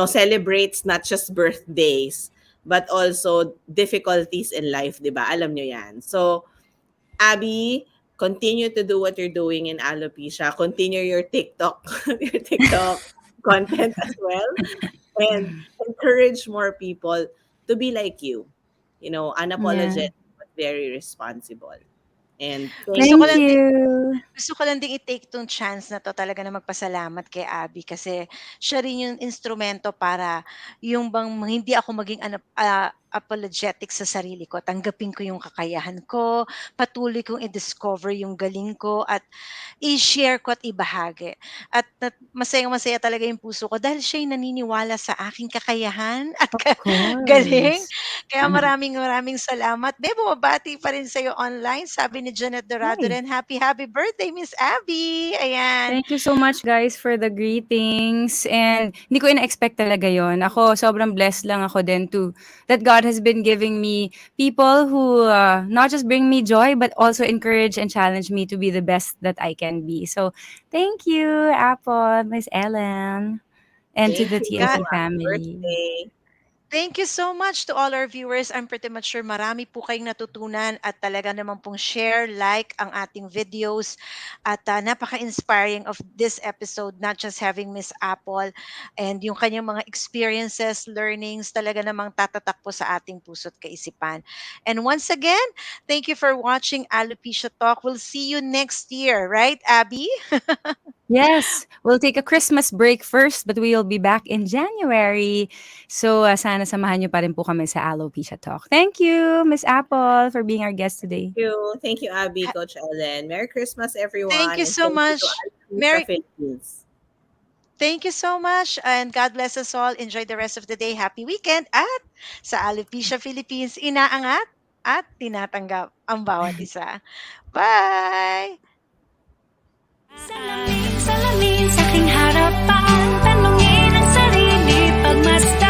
celebrates not just birthdays, but also difficulties in life, di ba? Alam nyo yan. So, Abby, continue to do what you're doing in Alopecia. Continue your TikTok content as well. And encourage more people to be like you. Unapologetic but very responsible. And Gusto ko lang Thank din, you. gusto ko lang din i-take tong chance na to talaga na magpasalamat kay Abby kasi siya rin yung instrumento para yung bang hindi ako maging apologetic sa sarili ko. Tanggapin ko yung kakayahan ko, patuloy kong i-discover yung galing ko at i-share ko at ibahagi. At masayang-masaya talaga yung puso ko dahil siya yung naniniwala sa aking kakayahan at Of galing. course. Kaya maraming salamat. Be, bumabati pa rin sa'yo online. Sabi ni Janet Dorado Hey. rin, happy birthday, Miss Abby. Ayan. Thank you so much guys for the greetings and hindi ko ina-expect talaga yon. Ako sobrang blessed lang ako din to that God has been giving me people who not just bring me joy but also encourage and challenge me to be the best that I can be. So thank you Apple, Miss Ellen, and to the thank you. TNC Happy family. birthday. Thank you so much to all our viewers. I'm pretty much sure marami po kayong natutunan at talaga naman pong share, like ang ating videos at napaka-inspiring of this episode, not just having Miss Apple and yung kanyang mga experiences, learnings, talaga namang tatatak po sa ating puso't kaisipan. And once again, thank you for watching Alopecia Talk. We'll see you next year, right, Abby? Yes, we'll take a Christmas break first but we'll be back in January. So sana samahan niyo pa rin po kami sa Alopecia Talk. Thank you, Miss Apple, for being our guest today. Thank you, Abby, Coach Ellen. Merry Christmas, everyone. Thank you and so thank much. You to Merry Philippines. Thank you so much and God bless us all. Enjoy the rest of the day. Happy weekend at sa Alopecia Philippines, inaangat at tinatanggap ang bawat isa. Bye! Salamin sa aking harapan, tanungin ang sarili pagmasdan.